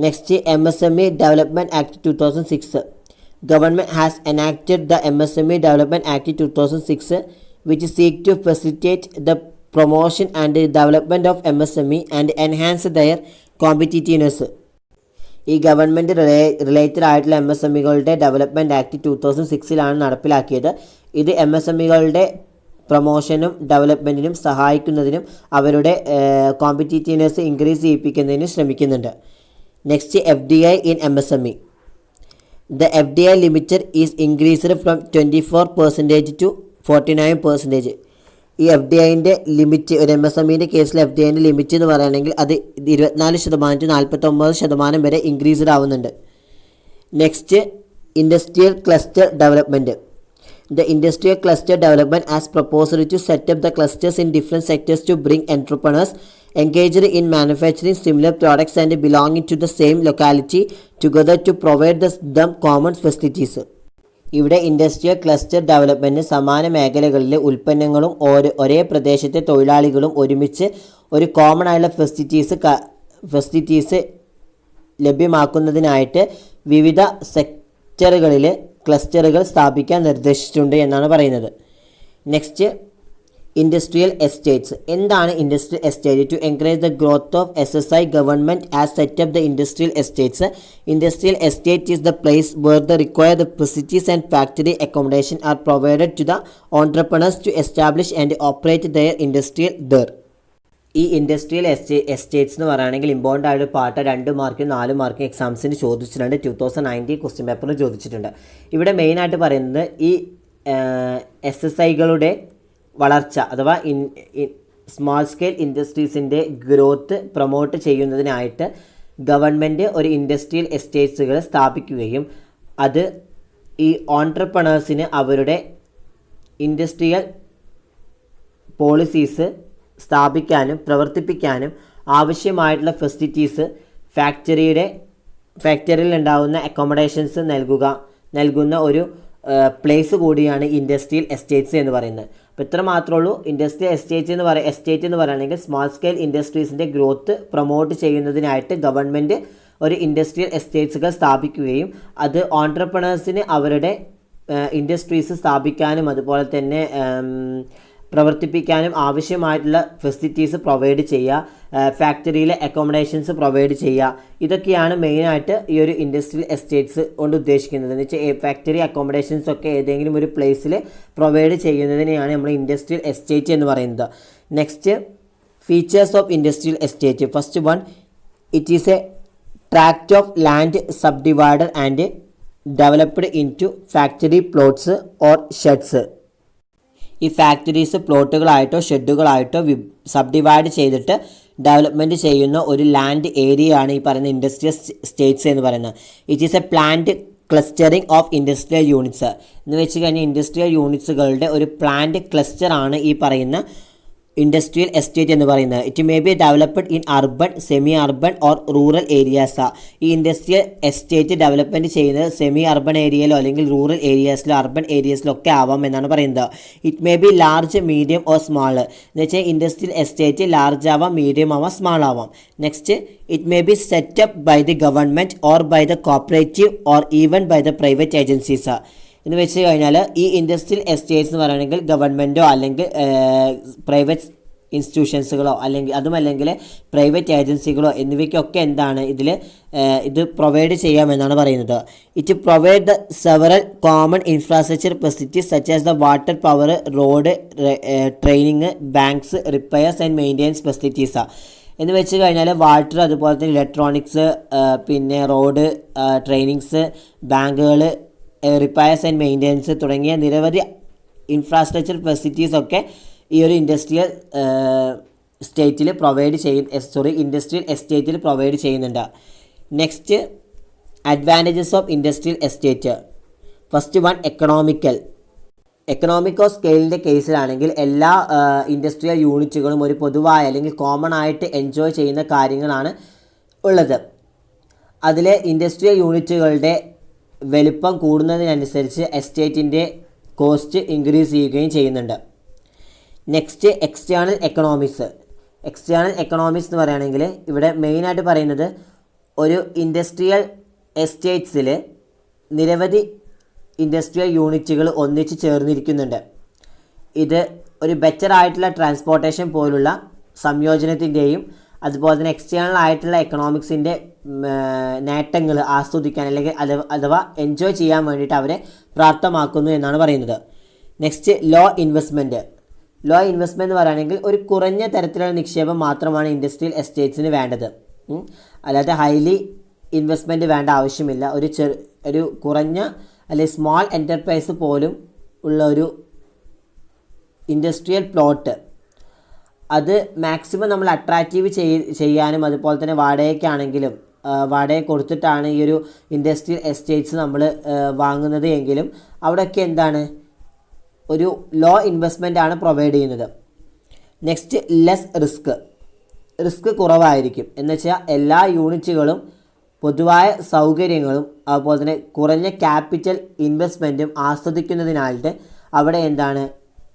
Next, MSME development act 2006. Government has enacted the MSME Development Act 2006, which seek to facilitate the promotion and development of MSME and enhance their competitiveness. ഈ ഗവൺമെൻറ് റിലേറ്റഡ് ആയിട്ടുള്ള MSMEകളുടെ ഡെവലപ്മെൻറ്റ് ആക്ട് 2006 നടപ്പിലാക്കിയത്. ഇത് MSMEകളുടെ പ്രൊമോഷനും ഡെവലപ്മെൻറ്റിനും സഹായിക്കുന്നതിനും അവരുടെ competitiveness increase ചെയ്യിപ്പിക്കുന്നതിനും ശ്രമിക്കുന്നുണ്ട്. Next, FDI in MSME. The FDI limit is increased from 24% to 49%. ഈ FDIൻ്റെ limit, ഒരു MSMEൻ്റെ കേസിൽ FDIൻ്റെ limit എന്ന് പറയുകയാണെങ്കിൽ അത് 24% to 49% വരെ ഇൻക്രീസ്ഡ് ആവുന്നുണ്ട്. Next, industrial cluster development. The industrial cluster development has proposed to set up the clusters in different sectors to bring entrepreneurs engaged in manufacturing similar products and belonging to the same locality together to provide them common facilities. ഇവിടെ industrial cluster development സമാന മേഖലകളിലെ ഉൽപ്പന്നങ്ങളും ഒരേ പ്രദേശത്തെ തൊഴിലാളികളും ഒരുമിച്ച് ഒരു common ആയുള്ള ഫെസിലിറ്റീസ് ലഭ്യമാക്കുന്നതിനായിട്ട് വിവിധ സെക്ടറുകളിൽ ക്ലസ്റ്ററുകൾ സ്ഥാപിക്കാൻ നിർദ്ദേശിച്ചിട്ടുണ്ട് എന്നാണ് പറയുന്നത്. Next, industrial estates. എന്താണ് industrial estate? To encourage the growth of SSI, government has set up the industrial estates. Industrial estate is the place where the required facilities and factory accommodation are provided to the entrepreneurs to establish and operate their industrial there. ഈ industrial estates എന്ന് പറയുകയാണെങ്കിൽ important ആയിട്ട് part 2 മാർക്കും 4 മാർക്കും എക്സാംസിന് ചോദിച്ചിട്ടുണ്ട്. 2019 question പേപ്പറിൽ ചോദിച്ചിട്ടുണ്ട്. ഇവിടെ മെയിനായിട്ട് പറയുന്നത് ഈ SSIകളുടെ വളർച്ച അഥവാ സ്മാൾ സ്കെയിൽ ഇൻഡസ്ട്രീസിൻ്റെ ഗ്രോത്ത് പ്രൊമോട്ട് ചെയ്യുന്നതിനായിട്ട് ഗവൺമെൻറ് ഒരു ഇൻഡസ്ട്രിയൽ എസ്റ്റേറ്റ്സുകൾ സ്ഥാപിക്കുകയും അത് ഈ ഓൺട്രപ്രണേഴ്സിന് അവരുടെ ഇൻഡസ്ട്രിയൽ പോളിസീസ് സ്ഥാപിക്കാനും പ്രവർത്തിപ്പിക്കാനും ആവശ്യമായിട്ടുള്ള ഫെസിലിറ്റീസ് ഫാക്ടറിയിൽ ഉണ്ടാകുന്ന അക്കോമഡേഷൻസ് നൽകുന്ന ഒരു പ്ലേസ് കൂടിയാണ് ഇൻഡസ്ട്രിയൽ എസ്റ്റേറ്റ്സ് എന്ന് പറയുന്നത്. അപ്പോൾ ഇത്ര മാത്രമേ ഉള്ളൂ. ഇൻഡസ്ട്രിയൽ എസ്റ്റേറ്റ് എന്ന് പറയുകയാണെങ്കിൽ സ്മാൾ സ്കെയിൽ ഇൻഡസ്ട്രീസിൻ്റെ ഗ്രോത്ത് പ്രൊമോട്ട് ചെയ്യുന്നതിനായിട്ട് ഗവൺമെൻറ് ഒരു ഇൻഡസ്ട്രിയൽ എസ്റ്റേറ്റ്സുകൾ സ്ഥാപിക്കുകയും അത് ഓൺട്രപ്രണേഴ്സിന് അവരുടെ ഇൻഡസ്ട്രീസ് സ്ഥാപിക്കാനും അതുപോലെ തന്നെ പ്രവർത്തിപ്പിക്കാനും ആവശ്യമായിട്ടുള്ള ഫെസിലിറ്റീസ് പ്രൊവൈഡ് ചെയ്യുക, ഫാക്ടറിയിലെ അക്കോമഡേഷൻസ് പ്രൊവൈഡ് ചെയ്യുക. ഇതൊക്കെയാണ് മെയിനായിട്ട് ഈ ഒരു ഇൻഡസ്ട്രിയൽ എസ്റ്റേറ്റ്സ് കൊണ്ട് ഉദ്ദേശിക്കുന്നത്. എന്ന് വെച്ചാൽ ഫാക്ടറി അക്കോമഡേഷൻസ് ഒക്കെ ഏതെങ്കിലും ഒരു പ്ലേസിൽ പ്രൊവൈഡ് ചെയ്യുന്നതിനെയാണ് നമ്മൾ ഇൻഡസ്ട്രിയൽ എസ്റ്റേറ്റ് എന്ന് പറയുന്നത്. Next, Features of industrial estate. First one, it is a tract of land subdivided and developed into factory plots or sheds. ഈ ഫാക്ടറീസ് പ്ലോട്ടുകളായിട്ടോ ഷെഡുകളായിട്ടോ സബ്ഡിവൈഡ് ചെയ്തിട്ട് ഡെവലപ്മെൻറ്റ് ചെയ്യുന്ന ഒരു ലാൻഡ് ഏരിയയാണ് ഈ പറയുന്ന ഇൻഡസ്ട്രിയൽ സ്റ്റേറ്റ്സ് എന്ന് പറയുന്നത്. It is A plant clustering of industrial units എന്ന് വെച്ച് കഴിഞ്ഞാൽ ഇൻഡസ്ട്രിയൽ യൂണിറ്റ്സുകളുടെ ഒരു പ്ലാന്റ് ക്ലസ്റ്ററാണ് ഈ പറയുന്ന ഇൻഡസ്ട്രിയൽ എസ്റ്റേറ്റ് എന്ന് പറയുന്നത്. It may be developed in urban, semi urban or rural areas. ഈ ഇൻഡസ്ട്രിയൽ എസ്റ്റേറ്റ് ഡെവലപ്മെൻറ്റ് ചെയ്യുന്നത് സെമി അർബൺ ഏരിയയിലോ അല്ലെങ്കിൽ റൂറൽ ഏരിയാസിലോ അർബൺ ഏരിയാസിലോ ഒക്കെ ആവാം എന്നാണ് പറയുന്നത്. It may be large, medium or small എന്ന് വെച്ചാൽ ഇൻഡസ്ട്രിയൽ എസ്റ്റേറ്റ് ലാർജ് ആവാം, മീഡിയം ആവാം, സ്മാൾ ആവാം. Next, it may be set up by the government or by the cooperative or even by the private agencies. എന്ന് വെച്ച് കഴിഞ്ഞാൽ ഈ ഇൻഡസ്ട്രിയൽ എസ്റ്റേറ്റ്സ് എന്ന് പറയുകയാണെങ്കിൽ ഗവൺമെൻറ്റോ അല്ലെങ്കിൽ പ്രൈവറ്റ് ഇൻസ്റ്റിറ്റ്യൂഷൻസുകളോ അതുമല്ലെങ്കിൽ പ്രൈവറ്റ് ഏജൻസികളോ എന്നിവയ്ക്കൊക്കെ എന്താണ് ഇത് പ്രൊവൈഡ് ചെയ്യാമെന്നാണ് പറയുന്നത്. It provide the several common infrastructure facilities such as the water, power, road, training, banks, repairs and maintenance ഫെസിലിറ്റീസാണ്. എന്ന് വെച്ച് കഴിഞ്ഞാൽ വാട്ടർ, അതുപോലെ തന്നെ ഇലക്ട്രോണിക്സ്, പിന്നെ റോഡ്, ട്രെയിനിങ്സ്, ബാങ്കുകൾ, റിപ്പയർസ് ആൻഡ് മെയിൻ്റെനൻസ് തുടങ്ങിയ നിരവധി ഇൻഫ്രാസ്ട്രക്ചർ ഫെസിലിറ്റീസൊക്കെ ഈ ഒരു ഇൻഡസ്ട്രിയൽ ഇൻഡസ്ട്രിയൽ എസ്റ്റേറ്റിൽ പ്രൊവൈഡ് ചെയ്യുന്നുണ്ട്. Next, advantages of industrial estate. First one, എക്കണോമിക്കോ സ്കെയിലിൻ്റെ കേസിലാണെങ്കിൽ എല്ലാ ഇൻഡസ്ട്രിയൽ യൂണിറ്റുകളും ഒരു പൊതുവായ അല്ലെങ്കിൽ കോമൺ ആയിട്ട് എൻജോയ് ചെയ്യുന്ന കാര്യങ്ങളാണ് ഉള്ളത്. അതിൽ ഇൻഡസ്ട്രിയൽ യൂണിറ്റുകളുടെ വലിപ്പം കൂടുന്നതിനനുസരിച്ച് എസ്റ്റേറ്റിൻ്റെ കോസ്റ്റ് ഇൻക്രീസ് ചെയ്യുകയും ചെയ്യുന്നുണ്ട്. നെക്സ്റ്റ്, എക്സ്റ്റേണൽ എക്കണോമിക്സ് എന്ന് പറയുകയാണെങ്കിൽ ഇവിടെ മെയിനായിട്ട് പറയുന്നത് ഒരു ഇൻഡസ്ട്രിയൽ എസ്റ്റേറ്റ്സിൽ നിരവധി ഇൻഡസ്ട്രിയൽ യൂണിറ്റുകൾ ഒന്നിച്ച് ചേർന്നിരിക്കുന്നുണ്ട്. ഇത് ഒരു ബെറ്റർ ആയിട്ടുള്ള ട്രാൻസ്പോർട്ടേഷൻ പോലുള്ള സംയോജനത്തിൻ്റെയും അതുപോലെ തന്നെ എക്സ്റ്റേണൽ ആയിട്ടുള്ള എക്കണോമിക്സിൻ്റെ നേട്ടങ്ങൾ ആസ്വദിക്കാൻ അല്ലെങ്കിൽ അഥവാ എൻജോയ് ചെയ്യാൻ വേണ്ടിയിട്ട് അവരെ പ്രാപ്തമാക്കുന്നു എന്നാണ് പറയുന്നത്. നെക്സ്റ്റ്, ലോ ഇൻവെസ്റ്റ്മെൻറ്റ് എന്ന് പറയുകയാണെങ്കിൽ ഒരു കുറഞ്ഞ തരത്തിലുള്ള നിക്ഷേപം മാത്രമാണ് ഇൻഡസ്ട്രിയൽ എസ്റ്റേറ്റ്സിന് വേണ്ടത്. അല്ലാതെ ഹൈലി ഇൻവെസ്റ്റ്മെൻറ്റ് വേണ്ട ആവശ്യമില്ല. ഒരു കുറഞ്ഞ അല്ലെങ്കിൽ സ്മോൾ എൻ്റർപ്രൈസ് പോലും ഉള്ള ഒരു ഇൻഡസ്ട്രിയൽ പ്ലോട്ട് അത് മാക്സിമം നമ്മൾ അട്രാക്റ്റീവ് ചെയ്യാനും അതുപോലെ തന്നെ വാടകയ്ക്കാണെങ്കിലും വാടക കൊടുത്തിട്ടാണ് ഈ ഒരു ഇൻഡസ്ട്രിയൽ എസ്റ്റേറ്റ്സ് നമ്മൾ വാങ്ങുന്നത് എങ്കിലും അവിടെയൊക്കെ എന്താണ് ഒരു ലോ ഇൻവെസ്റ്റ്മെൻ്റ് ആണ് പ്രൊവൈഡ് ചെയ്യുന്നത്. നെക്സ്റ്റ്, ലെസ് റിസ്ക് കുറവായിരിക്കും. എന്ന് വെച്ചാൽ എല്ലാ യൂണിറ്റുകളും പൊതുവായ സൗകര്യങ്ങളും അതുപോലെ തന്നെ കുറഞ്ഞ ക്യാപിറ്റൽ ഇൻവെസ്റ്റ്മെൻറ്റും ആസ്വദിക്കുന്നതിനായിട്ട് അവിടെ എന്താണ്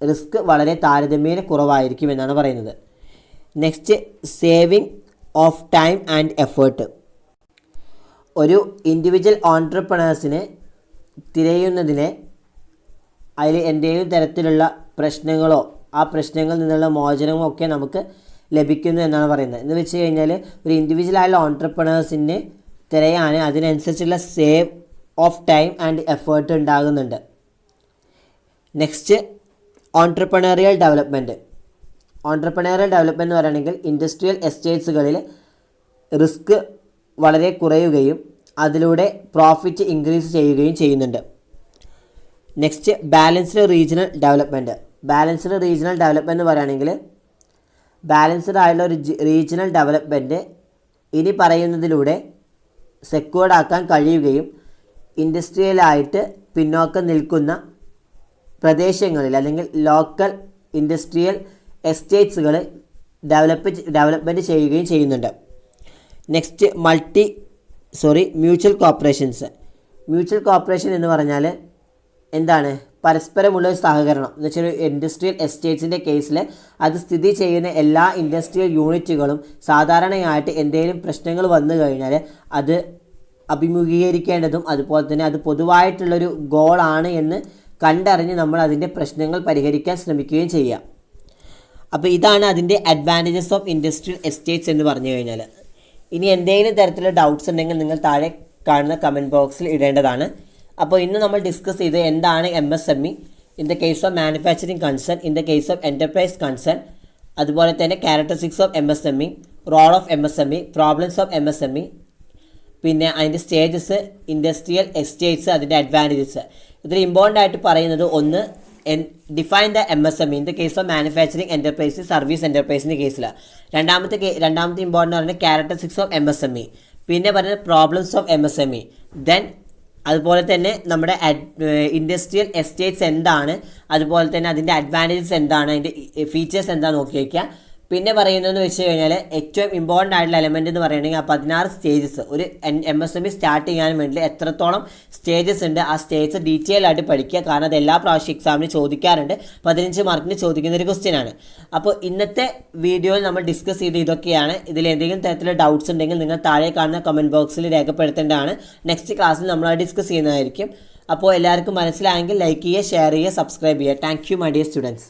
റിസ്ക് വളരെ താരതമ്യേന കുറവായിരിക്കും എന്നാണ് പറയുന്നത്. Next, saving of time and effort. ഒരു ഇൻഡിവിജ്വൽ ഓൺട്രപ്രണേഴ്സിന് തിരയുന്നതിനെ അതിൽ എന്തെങ്കിലും തരത്തിലുള്ള പ്രശ്നങ്ങളോ ആ പ്രശ്നങ്ങളിൽ നിന്നുള്ള മോചനമോ ഒക്കെ നമുക്ക് ലഭിക്കുന്നു എന്നാണ് പറയുന്നത്. എന്ന് വെച്ച് കഴിഞ്ഞാൽ ഒരു ഇൻഡിവിജ്വലായുള്ള ഓൺട്രപ്രണേഴ്സിന് തിരയാൻ അതിനനുസരിച്ചുള്ള save of time and effort ഉണ്ടാകുന്നുണ്ട്. നെക്സ്റ്റ്, ഓൺട്രപ്രണറിയൽ ഡെവലപ്മെൻറ്റ് എന്ന് പറയുകയാണെങ്കിൽ ഇൻഡസ്ട്രിയൽ എസ്റ്റേറ്റ്സുകളിൽ റിസ്ക് വളരെ കുറയുകയും അതിലൂടെ പ്രോഫിറ്റ് ഇൻക്രീസ് ചെയ്യുകയും ചെയ്യുന്നുണ്ട്. നെക്സ്റ്റ്, ബാലൻസ്ഡ് റീജിയണൽ ഡെവലപ്മെൻറ്റ് എന്ന് പറയുകയാണെങ്കിൽ ബാലൻസ്ഡ് ആയിട്ടുള്ള ഒരു റീജിയണൽ ഡെവലപ്മെൻറ്റ് ഇനി പറയുന്നതിലൂടെ സെക്യൂർഡ് ആക്കാൻ കഴിയുകയും ഇൻഡസ്ട്രിയലായിട്ട് പിന്നോക്കം നിൽക്കുന്ന പ്രദേശങ്ങളിൽ അല്ലെങ്കിൽ ലോക്കൽ ഇൻഡസ്ട്രിയൽ എസ്റ്റേറ്റ്സുകൾ ഡെവലപ്മെൻറ്റ് ചെയ്യുകയും ചെയ്യുന്നുണ്ട്. നെക്സ്റ്റ്, മ്യൂച്വൽ കോർപ്പറേഷൻ എന്ന് പറഞ്ഞാൽ എന്താണ് പരസ്പരമുള്ള ഒരു സഹകരണം എന്ന് വെച്ചാൽ ഒരു ഇൻഡസ്ട്രിയൽ എസ്റ്റേറ്റ്സിൻ്റെ കേസിൽ അത് സ്ഥിതി ചെയ്യുന്ന എല്ലാ ഇൻഡസ്ട്രിയൽ യൂണിറ്റുകളും സാധാരണയായിട്ട് എന്തെങ്കിലും പ്രശ്നങ്ങൾ വന്നു കഴിഞ്ഞാൽ അത് അഭിമുഖീകരിക്കേണ്ടതും അതുപോലെ തന്നെ അത് പൊതുവായിട്ടുള്ളൊരു ഗോളാണ് എന്ന് കണ്ടറിഞ്ഞ് നമ്മൾ അതിൻ്റെ പ്രശ്നങ്ങൾ പരിഹരിക്കാൻ ശ്രമിക്കുകയും ചെയ്യാം. അപ്പോൾ ഇതാണ് അതിൻ്റെ അഡ്വാൻറ്റേജസ് ഓഫ് ഇൻഡസ്ട്രിയൽ എസ്റ്റേറ്റ്സ് എന്ന് പറഞ്ഞു കഴിഞ്ഞാൽ. ഇനി എന്തെങ്കിലും തരത്തിലുള്ള ഡൗട്ട്സ് ഉണ്ടെങ്കിൽ നിങ്ങൾ താഴെ കാണുന്ന കമൻറ്റ് ബോക്സിൽ ഇടേണ്ടതാണ്. അപ്പോൾ ഇന്ന് നമ്മൾ ഡിസ്കസ് ചെയ്ത് എന്താണ് MSME in the case of manufacturing concern, in the case of enterprise concern, അതുപോലെ തന്നെ characteristics of MSME, role of MSME, problems of MSME, പിന്നെ അതിൻ്റെ സ്റ്റേജസ്, ഇൻഡസ്ട്രിയൽ എസ്റ്റേറ്റ്സ്, അതിൻ്റെ അഡ്വാൻറ്റേജസ്. ഇതിൽ ഇമ്പോർട്ടൻ്റ് ആയിട്ട് പറയുന്നത് ഒന്ന് define the MSME in the case of manufacturing enterprise, service എൻ്റർപ്രൈസിൻ്റെ കേസിലാണ്. രണ്ടാമത്തെ ഇമ്പോർട്ടൻ്റ് പറയുന്നത് ക്യാരക്ടറിസ്റ്റിക്സ് ഓഫ് MSME, പിന്നെ പറയുന്നത് പ്രോബ്ലംസ് ഓഫ് MSME, ദെൻ അതുപോലെ തന്നെ നമ്മുടെ ഇൻഡസ്ട്രിയൽ എസ്റ്റേറ്റ്സ് എന്താണ്, അതുപോലെ തന്നെ അതിൻ്റെ അഡ്വാൻറ്റേജസ് എന്താണ്, അതിൻ്റെ ഫീച്ചേഴ്സ് എന്താണെന്ന് നോക്കി വയ്ക്കുക. പിന്നെ പറയുന്നതെന്ന് വെച്ച് കഴിഞ്ഞാൽ ഏറ്റവും ഇമ്പോർട്ടൻ്റ് ആയിട്ടുള്ള എലമെൻ്റ് എന്ന് പറയുകയാണെങ്കിൽ ആ 16 സ്റ്റേജസ്, ഒരു MSME സ്റ്റാർട്ട് ചെയ്യാൻ വേണ്ടി എത്രത്തോളം സ്റ്റേജസ് ഉണ്ട്, ആ സ്റ്റേജസ് ഡീറ്റെയിൽ ആയിട്ട് പഠിക്കുക. കാരണം അത് എല്ലാ പ്രാവശ്യം എക്സാമിന് ചോദിക്കാറുണ്ട്, 15 മാർക്കിന് ചോദിക്കുന്ന ഒരു ക്വസ്റ്റ്യൻ ആണ്. അപ്പോൾ ഇന്നത്തെ വീഡിയോയിൽ നമ്മൾ ഡിസ്കസ് ചെയ്ത് ഇതൊക്കെയാണ്. ഇതിൽ എന്തെങ്കിലും തരത്തിലുള്ള ഡൗട്ട്സ് ഉണ്ടെങ്കിൽ നിങ്ങൾ താഴെ കാണുന്ന കമൻറ്റ് ബോക്സിൽ രേഖപ്പെടുത്തേണ്ടതാണ്. നെക്സ്റ്റ് ക്ലാസ്സിൽ നമ്മൾ ഡിസ്കസ് ചെയ്യുന്നതായിരിക്കും. അപ്പോൾ എല്ലാവർക്കും മനസ്സിലായെങ്കിൽ ലൈക്ക് ചെയ്യുക, ഷെയർ ചെയ്യുക, സബ്സ്ക്രൈബ് ചെയ്യുക. Thank you my dear students.